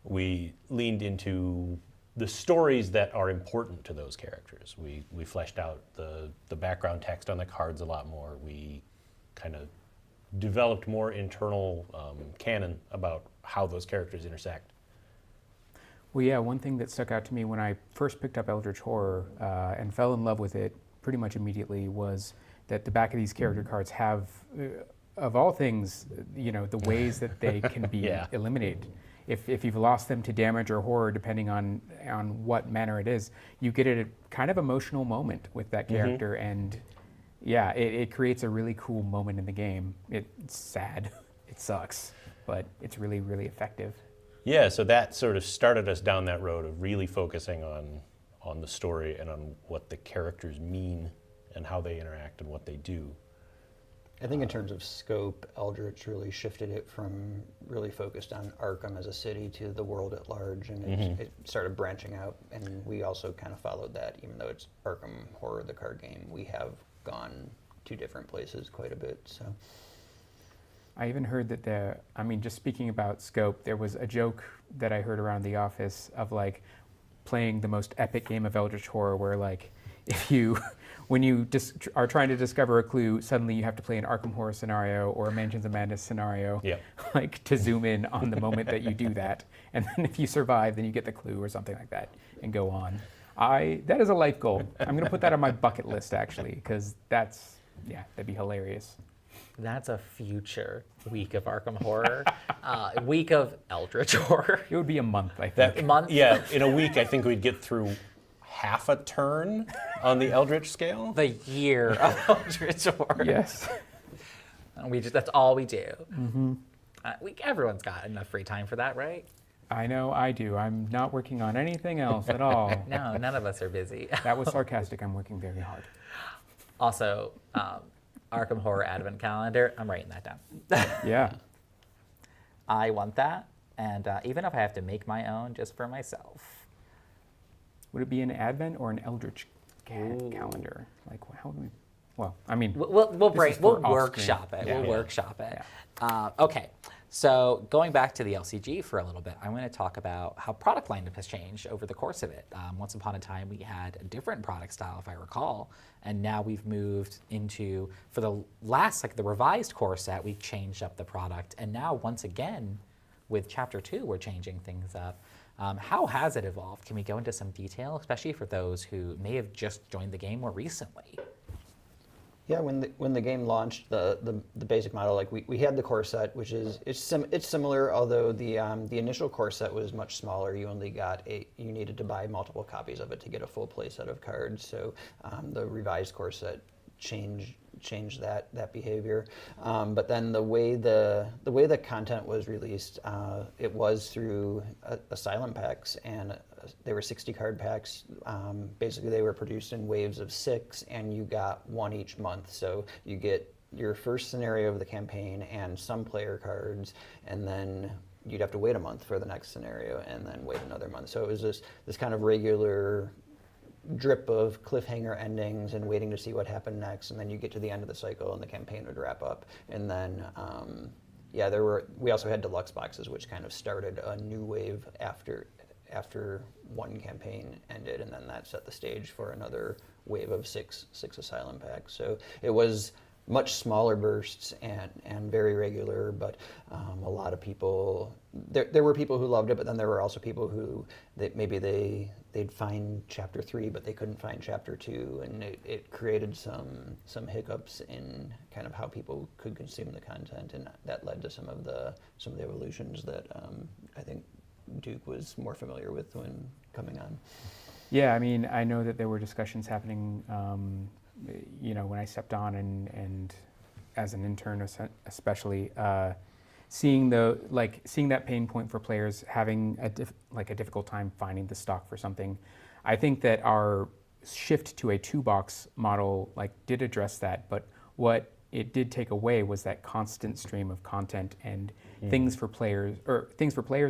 We leaned into the stories that are important to those characters. We fleshed out the background text on the cards a lot more. We kind of developed more internal canon about how those characters intersect. Well, yeah, one thing that stuck out to me when I first picked up Eldritch Horror and fell in love with it pretty much immediately was that the back of these character cards have, of all things, the ways that they can be eliminated. If you've lost them to damage or horror, depending on what manner it is, you get a kind of emotional moment with that character, and yeah, it creates a really cool moment in the game. It's sad, it sucks, but it's really, really effective. Yeah, so that sort of started us down that road of really focusing on the story and on what the characters mean and how they interact and what they do. I think in terms of scope, Eldritch really shifted it from really focused on Arkham as a city to the world at large, and it started branching out, and we also kind of followed that. Even though it's Arkham Horror, the card game, we have gone to different places quite a bit. So I even heard that just speaking about scope, there was a joke that I heard around the office of like playing the most epic game of Eldritch Horror where like when you are trying to discover a clue, suddenly you have to play an Arkham Horror scenario or a Mansions of Madness scenario, like to zoom in on the moment that you do that. And then if you survive, then you get the clue or something like that and go on. That is a life goal. I'm going to put that on my bucket list, actually, because that'd be hilarious. That's a future week of Arkham Horror, week of Eldritch Horror. It would be a month, I think. Month? Yeah, in a week, I think we'd get through half a turn on the Eldritch scale. The year of Eldritch Horror. Yes. That's all we do. Mm-hmm. Everyone's got enough free time for that, right? I know I do. I'm not working on anything else at all. No, none of us are busy. That was sarcastic. I'm working very hard. Also, Arkham Horror Advent Calendar, I'm writing that down. Yeah. I want that, and even if I have to make my own just for myself. Would it be an Advent or an Eldritch calendar? Like, how would we? Well, I mean, we'll workshop it. Yeah. We'll workshop it. Yeah. Okay, so going back to the LCG for a little bit, I want to talk about how product lineup has changed over the course of it. Once upon a time, we had a different product style, if I recall, and now we've moved into, for the last, like the revised core set, we've changed up the product, and now once again, with Chapter 2, we're changing things up. How has it evolved? Can we go into some detail, especially for those who may have just joined the game more recently? yeah, when the game launched, the basic model, like we had the core set, which is it's similar, although the initial core set was much smaller. You only got you needed to buy multiple copies of it to get a full play set of cards. So the revised core set changed that behavior. But then the way the content was released, it was through asylum packs, and they were 60 card packs. Basically, they were produced in waves of 6, and you got one each month. So you get your first scenario of the campaign and some player cards, and then you'd have to wait a month for the next scenario, and then wait another month. So it was this kind of regular drip of cliffhanger endings and waiting to see what happened next, and then you get to the end of the cycle and the campaign would wrap up. And then we also had deluxe boxes, which kind of started a new wave after one campaign ended, and then that set the stage for another wave of six asylum packs. So it was much smaller bursts and very regular, but a lot of people, there were people who loved it, but then there were also people who maybe they'd find chapter 3, but they couldn't find chapter 2, and it created some hiccups in kind of how people could consume the content, and that led to some of the evolutions that I think Duke was more familiar with when coming on. Yeah, I mean, I know that there were discussions happening, when I stepped on and as an intern especially, seeing that pain point for players having a difficult time finding the stock for something. I think that our shift to a 2-box model did address that, but what it did take away was that constant stream of content and things for players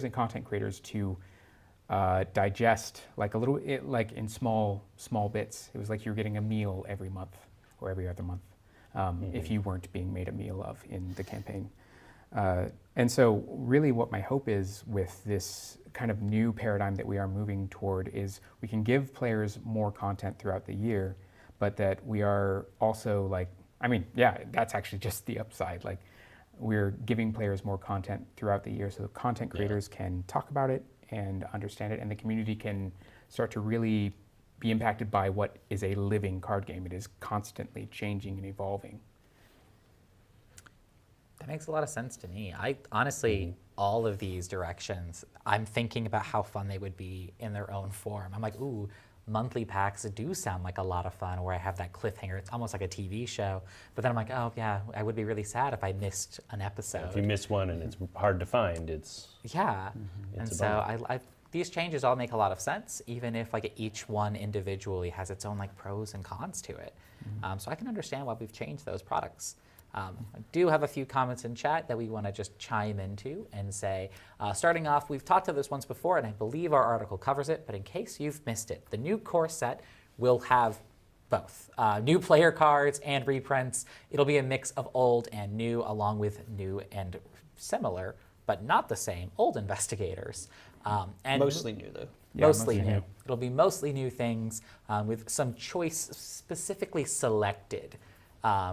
and content creators to digest in small bits. It was like you were getting a meal every month or every other month if you weren't being made a meal of in the campaign. And so really what my hope is with this kind of new paradigm that we are moving toward is we can give players more content throughout the year, but that we are also that's actually just the upside. We're giving players more content throughout the year so the content creators can talk about it and understand it, and the community can start to really be impacted by what is a living card game. It is constantly changing and evolving. That makes a lot of sense to me. I honestly, all of these directions, I'm thinking about how fun they would be in their own form. I'm like, ooh, monthly packs do sound like a lot of fun, where I have that cliffhanger. It's almost like a TV show. But then I'm like, oh yeah, I would be really sad if I missed an episode. If you miss one and it's hard to find, it's and so I these changes all make a lot of sense, even if each one individually has its own pros and cons to it. So I can understand why we've changed those products. I do have a few comments in chat that we want to just chime into and say, starting off, we've talked about this once before, and I believe our article covers it, but in case you've missed it, the new core set will have both new player cards and reprints. It'll be a mix of old and new, along with new and similar, but not the same, old investigators. And mostly new, though. Mostly new. It'll be mostly new things with some choice, specifically selected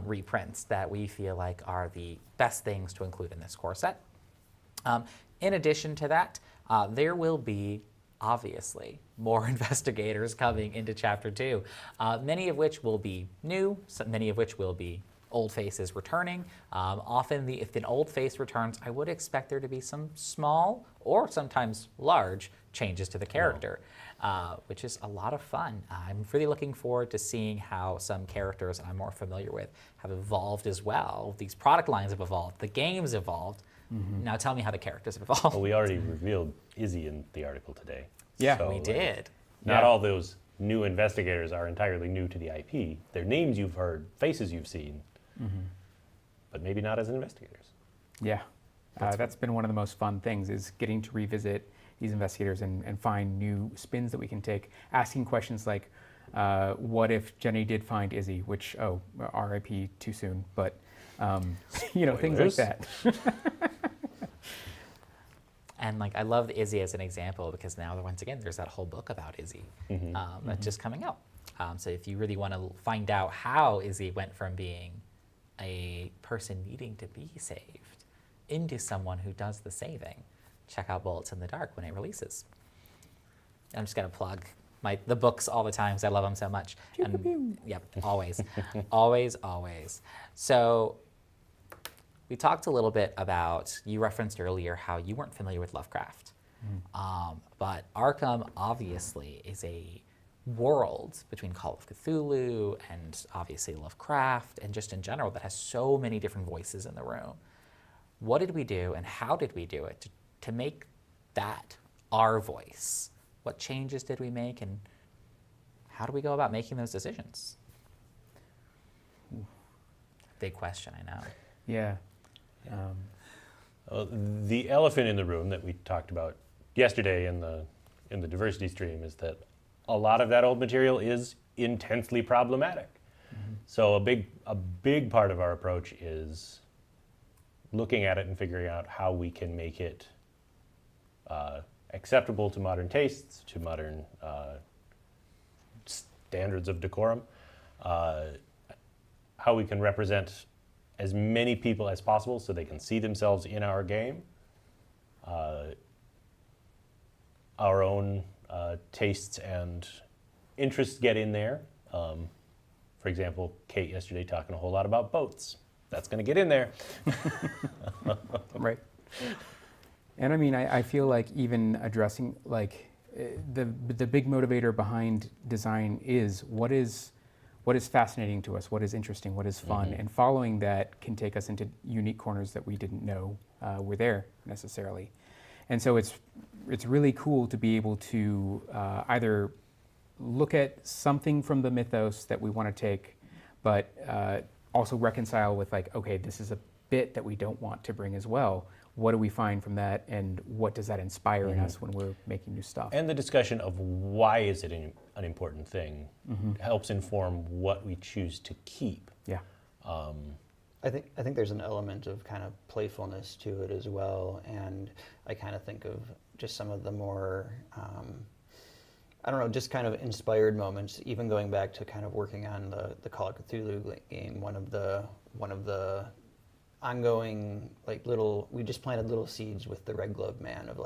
reprints that we feel like are the best things to include in this core set. In addition to that, there will be, obviously, more investigators coming into Chapter 2, many of which will be new, many of which will be old faces returning. Often, if an old face returns, I would expect there to be some small or sometimes large changes to the character, which is a lot of fun. I'm really looking forward to seeing how some characters I'm more familiar with have evolved as well. These product lines have evolved, the game's evolved. Now tell me how the characters have evolved. Well, we already revealed Izzy in the article today. Yeah, so, we did. Not all those new investigators are entirely new to the IP. They're names you've heard, faces you've seen, but maybe not as investigators. Yeah, that's been one of the most fun things, is getting to revisit these investigators and find new spins that we can take, asking questions like, what if Jenny did find Izzy, which, RIP too soon, but, things like that. And I love Izzy as an example, because now, once again, there's that whole book about Izzy that's just coming out. So if you really want to find out how Izzy went from being a person needing to be saved into someone who does the saving, check out Bullets in the Dark when it releases. I'm just going to plug the books all the time because I love them so much. And, yep, always. always. So we talked a little bit about, you referenced earlier how you weren't familiar with Lovecraft. But Arkham obviously is a world between Call of Cthulhu and obviously Lovecraft and just in general that has so many different voices in the room. What did we do and how did we do it to make that our voice? What changes did we make and how do we go about making those decisions? Big question, I know. Yeah. The elephant in the room that we talked about yesterday in the diversity stream is that a lot of that old material is intensely problematic. So a big part of our approach is looking at it and figuring out how we can make it acceptable to modern tastes, to modern standards of decorum, how we can represent as many people as possible so they can see themselves in our game. Our own tastes and interests get in there. For example, Kate yesterday talking a whole lot about boats. That's going to get in there. Right. And I mean, I feel like even addressing the big motivator behind design is what is fascinating to us, what is interesting, what is fun, and following that can take us into unique corners that we didn't know were there necessarily. And so it's really cool to be able to either look at something from the mythos that we want to take, but also reconcile with okay, this is a bit that we don't want to bring as well. What do we find from that, and what does that inspire in us when we're making new stuff? And the discussion of why is it an important thing helps inform what we choose to keep. Yeah. I think there's an element of kind of playfulness to it as well, and I kind of think of just some of the more, I don't know, just kind of inspired moments. Even going back to kind of working on the Call of Cthulhu game, one of the ongoing we just planted little seeds with the Red Glove Man of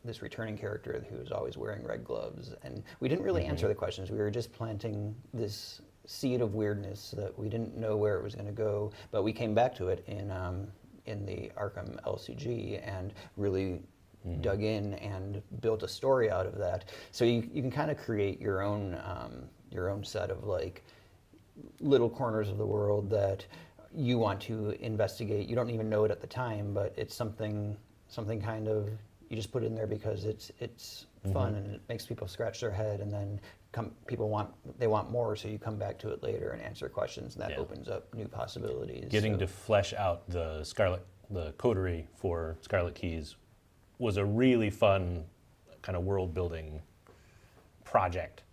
this returning character who was always wearing red gloves, and we didn't really answer the questions. We were just planting this seed of weirdness that we didn't know where it was going to go, but we came back to it in the Arkham LCG and really dug in and built a story out of that. So you can kind of create your own set of little corners of the world that you want to investigate. You don't even know it at the time, but it's something kind of, you just put it in there because it's fun and it makes people scratch their head, and then people want more, so you come back to it later and answer questions, and that opens up new possibilities. Getting to flesh out the coterie for Scarlet Keys was a really fun kind of world building project.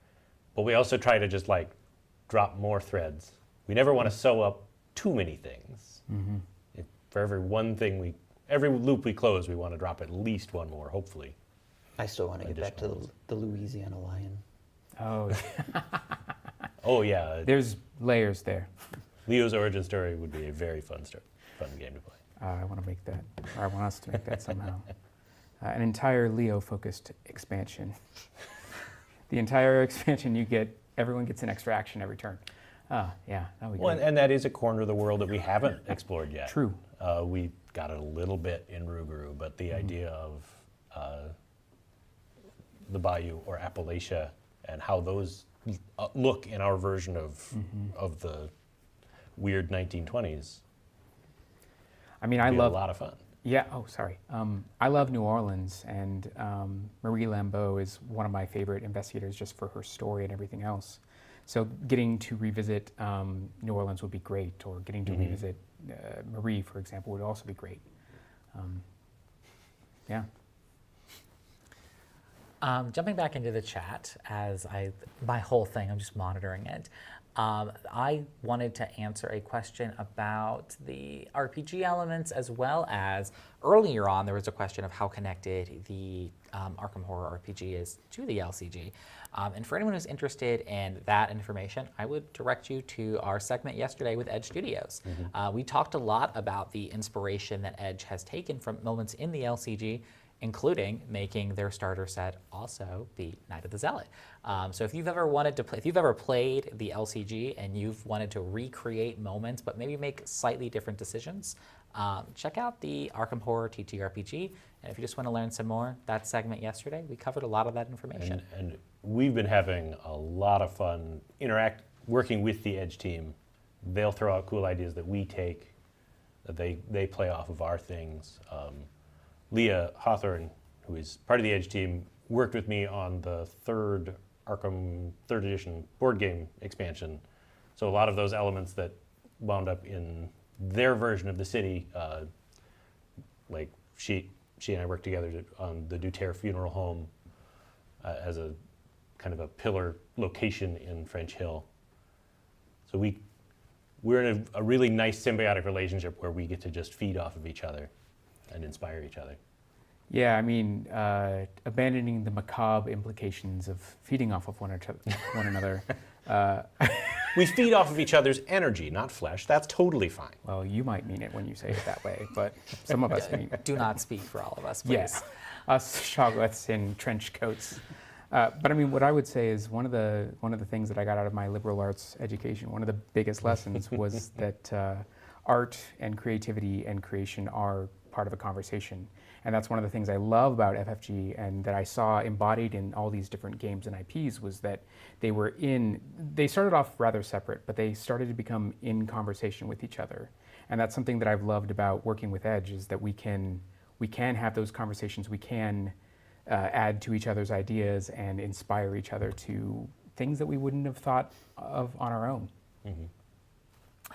But we also try to just drop more threads. We never want to sew up too many things. For every loop we close, we want to drop at least one more, hopefully. I still want to get back to the Louisiana Lion. Oh, oh yeah. There's layers there. Leo's origin story would be a very fun game to play. I want to make that, or I want us to make that somehow. An entire Leo-focused expansion. The entire expansion, everyone gets an extra action every turn. Yeah, that would be great. And that is a corner of the world that we haven't explored yet. True. We got it a little bit in Rougarou, but the idea of the Bayou or Appalachia and how those look in our version of the weird 1920s. I mean, I love a lot of fun. Yeah. Oh, sorry. I love New Orleans, and Marie Lambeau is one of my favorite investigators just for her story and everything else. So getting to revisit New Orleans would be great, or getting to revisit Marie, for example, would also be great. Yeah. Jumping back into the chat, my whole thing, I'm just monitoring it. I wanted to answer a question about the RPG elements, as well as earlier on there was a question of how connected the Arkham Horror RPG is to the LCG. And for anyone who's interested in that information, I would direct you to our segment yesterday with Edge Studios. We talked a lot about the inspiration that Edge has taken from moments in the LCG, including making their starter set also be Night of the Zealot. So if you've ever if you've ever played the LCG and you've wanted to recreate moments, but maybe make slightly different decisions, check out the Arkham Horror TTRPG. And if you just want to learn some more, that segment yesterday, we covered a lot of that information. And we've been having a lot of fun working with the Edge team. They'll throw out cool ideas that we take, that they play off of our things. Leah Hawthorne, who is part of the Edge team, worked with me on the third Arkham 3rd edition board game expansion. So a lot of those elements that wound up in their version of the city, she and I worked together on the Duterre Funeral Home as a kind of a pillar location in French Hill. So we're in a really nice symbiotic relationship where we get to just feed off of each other and inspire each other. Yeah, I mean, abandoning the macabre implications of feeding off of one another. We feed off of each other's energy, not flesh. That's totally fine. Well, you might mean it when you say it that way, but some of us mean it. Do not speak for all of us, please. Yes, us shoggoths in trench coats. But I mean, what I would say is one of the things that I got out of my liberal arts education, one of the biggest lessons was that art and creativity and creation are part of a conversation. And that's one of the things I love about FFG and that I saw embodied in all these different games and IPs was that they started off rather separate, but they started to become in conversation with each other. And that's something that I've loved about working with Edge is that we can have those conversations, we can add to each other's ideas and inspire each other to things that we wouldn't have thought of on our own. Mm-hmm.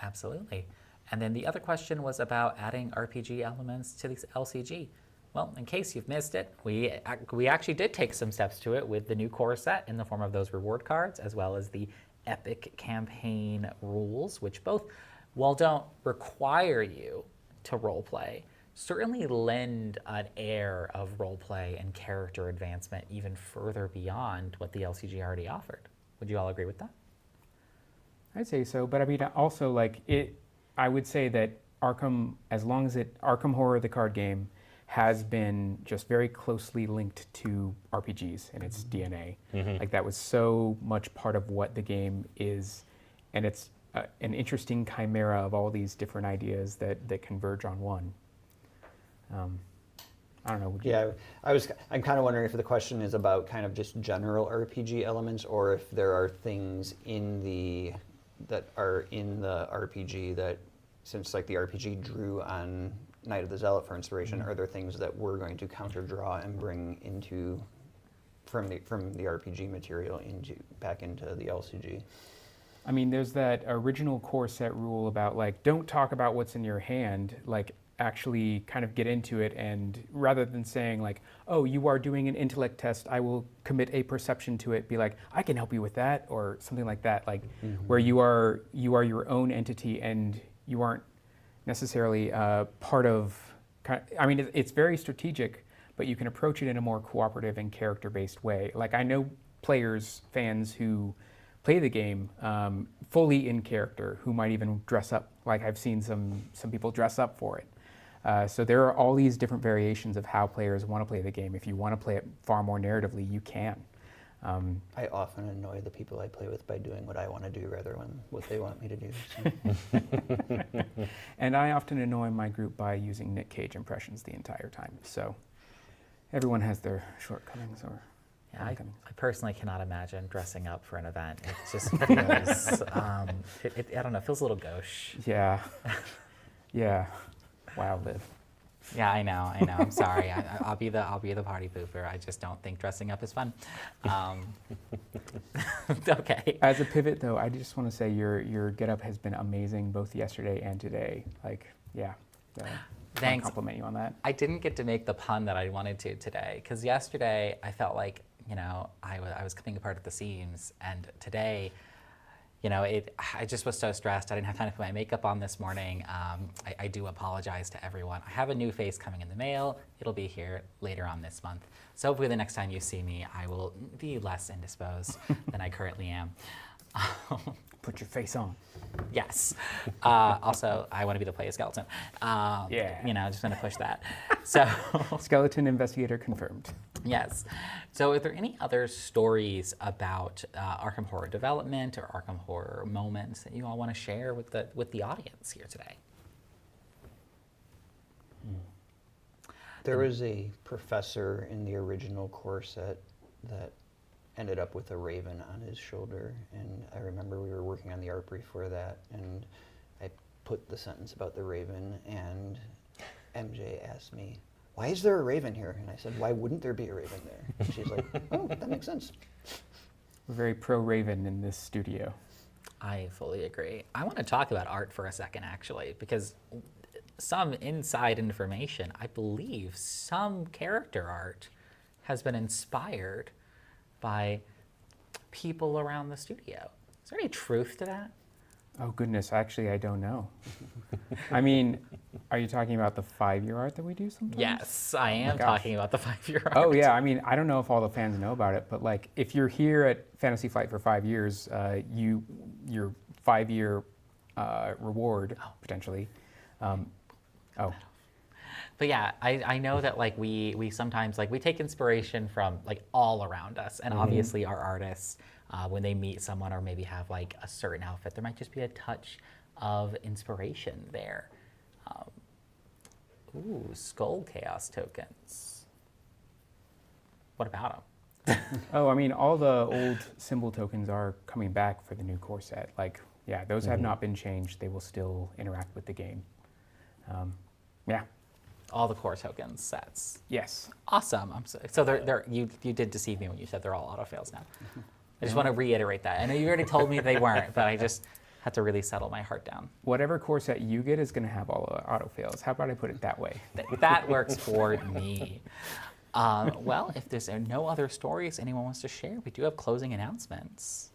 Absolutely. And then the other question was about adding RPG elements to the LCG. Well, in case you've missed it, we actually did take some steps to it with the new core set in the form of those reward cards, as well as the epic campaign rules, which both, while don't require you to roleplay, certainly lend an air of roleplay and character advancement even further beyond what the LCG already offered. Would you all agree with that? I'd say so, but I mean, also I would say that Arkham Horror, the card game, has been just very closely linked to RPGs and its DNA. Mm-hmm. Like that was so much part of what the game is, and it's an interesting chimera of all these different ideas that converge on one. I don't know. Yeah, I'm kind of wondering if the question is about kind of just general RPG elements, or if there are things that are in the RPG that, since like the RPG drew on Night of the Zealot for inspiration, are there things that we're going to counter draw and bring into from the RPG material back into the LCG? I mean, there's that original core set rule about don't talk about what's in your hand, actually kind of get into it, and rather than saying oh, you are doing an intellect test, I will commit a perception to it, be like, I can help you with that, or something like that, where you are your own entity and you aren't necessarily part of, I mean, it's very strategic, but you can approach it in a more cooperative and character-based way. I know fans who play the game fully in character, who might even dress up. I've seen some people dress up for it. So there are all these different variations of how players want to play the game. If you want to play it far more narratively, you can. I often annoy the people I play with by doing what I want to do rather than what they want me to do. So. And I often annoy my group by using Nick Cage impressions the entire time. So everyone has their shortcomings or shortcomings. I personally cannot imagine dressing up for an event. It just feels, I don't know, it feels a little gauche. Yeah. Yeah. Wow, Liv. Yeah, I know. I'm sorry. I'll be the party pooper. I just don't think dressing up is fun. Okay. As a pivot, though, I just want to say your getup has been amazing both yesterday and today. Thanks. Compliment you on that. I didn't get to make the pun that I wanted to today because yesterday I felt like I was coming apart at the seams, and today. I just was so stressed. I didn't have time to put my makeup on this morning. I do apologize to everyone. I have a new face coming in the mail. It'll be here later on this month. So hopefully the next time you see me, I will be less indisposed than I currently am. Put your face on. Yes. Also, I want to be the play skeleton. Yeah. Just going to push that. So, skeleton investigator confirmed. Yes. So, are there any other stories about Arkham Horror development or Arkham Horror moments that you all want to share with the audience here today? There was a professor in the original core set that ended up with a raven on his shoulder, and I remember we were working on the art brief for that, and I put the sentence about the raven, and MJ asked me, why is there a raven here? And I said, why wouldn't there be a raven there? And she's like, oh, that makes sense. We're very pro-raven in this studio. I fully agree. I want to talk about art for a second, actually, because some inside information, I believe some character art has been inspired by people around the studio. Is there any truth to that? Oh goodness, actually I don't know. I mean, are you talking about the 5-year art that we do sometimes? Yes, I am talking about the 5-year art. Oh yeah, I mean, I don't know if all the fans know about it, but if you're here at Fantasy Flight for 5 years, you're 5-year reward, potentially. But yeah, I know that like we sometimes like we take inspiration from like all around us, and obviously our artists, when they meet someone or maybe have like a certain outfit, there might just be a touch of inspiration there. Ooh, Skull Chaos tokens. What about them? Oh, I mean, all the old symbol tokens are coming back for the new core set. Like, yeah, those have not been changed. They will still interact with the game. Yeah. All the core tokens sets. Yes. Awesome. So they're you did deceive me when you said they're all auto fails now. I just want to reiterate that. I know you already told me they weren't, but I just had to really settle my heart down. Whatever core set you get is going to have all the auto fails. How about I put it that way? That works for me. Well, if there's no other stories anyone wants to share, we do have closing announcements.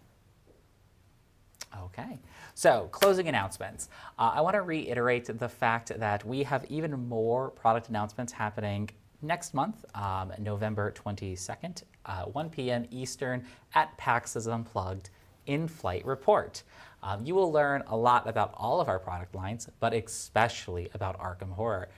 Okay, so closing announcements. I want to reiterate the fact that we have even more product announcements happening next month, November 22nd, 1 p.m. Eastern at PAX's Unplugged In-Flight Report. You will learn a lot about all of our product lines, but especially about Arkham Horror.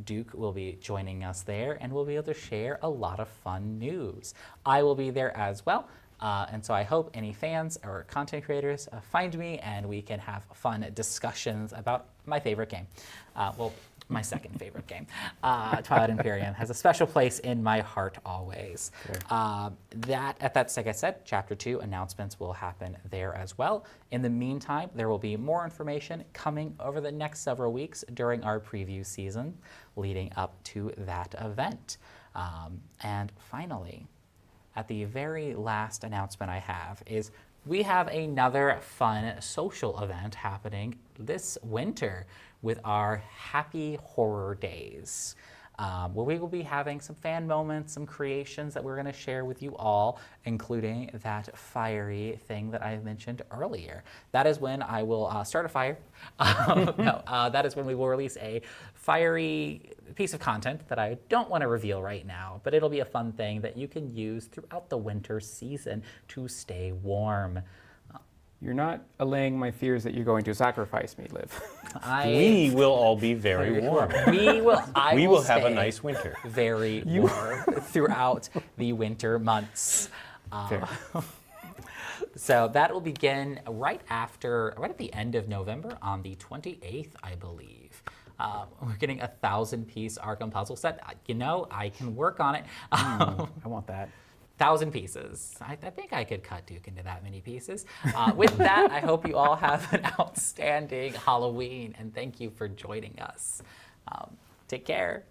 Duke will be joining us there, and we'll be able to share a lot of fun news. I will be there as well, and so I hope any fans or content creators find me, and we can have fun discussions about my favorite game. Well, my second favorite game. Twilight Imperium has a special place in my heart always. Like I said, Chapter 2 announcements will happen there as well. In the meantime, there will be more information coming over the next several weeks during our preview season leading up to that event. And finally, at the very last announcement I have is we have another fun social event happening this winter with our Happy Horror Days, where we will be having some fan moments, some creations that we're going to share with you all, including that fiery thing that I mentioned earlier. That is when I will start a fire. That is when we will release a fiery piece of content that I don't want to reveal right now, but it'll be a fun thing that you can use throughout the winter season to stay warm. You're not allaying my fears that you're going to sacrifice me, Liv. We will all be very warm. We will have a stay at winter. Very warm throughout the winter months. Fair. So that will begin right at the end of November on the 28th, I believe. We're getting a 1,000-piece Arkham puzzle set. You know, I can work on it. I want that. 1,000 pieces. I think I could cut Duke into that many pieces. With that, I hope you all have an outstanding Halloween, and thank you for joining us. Take care.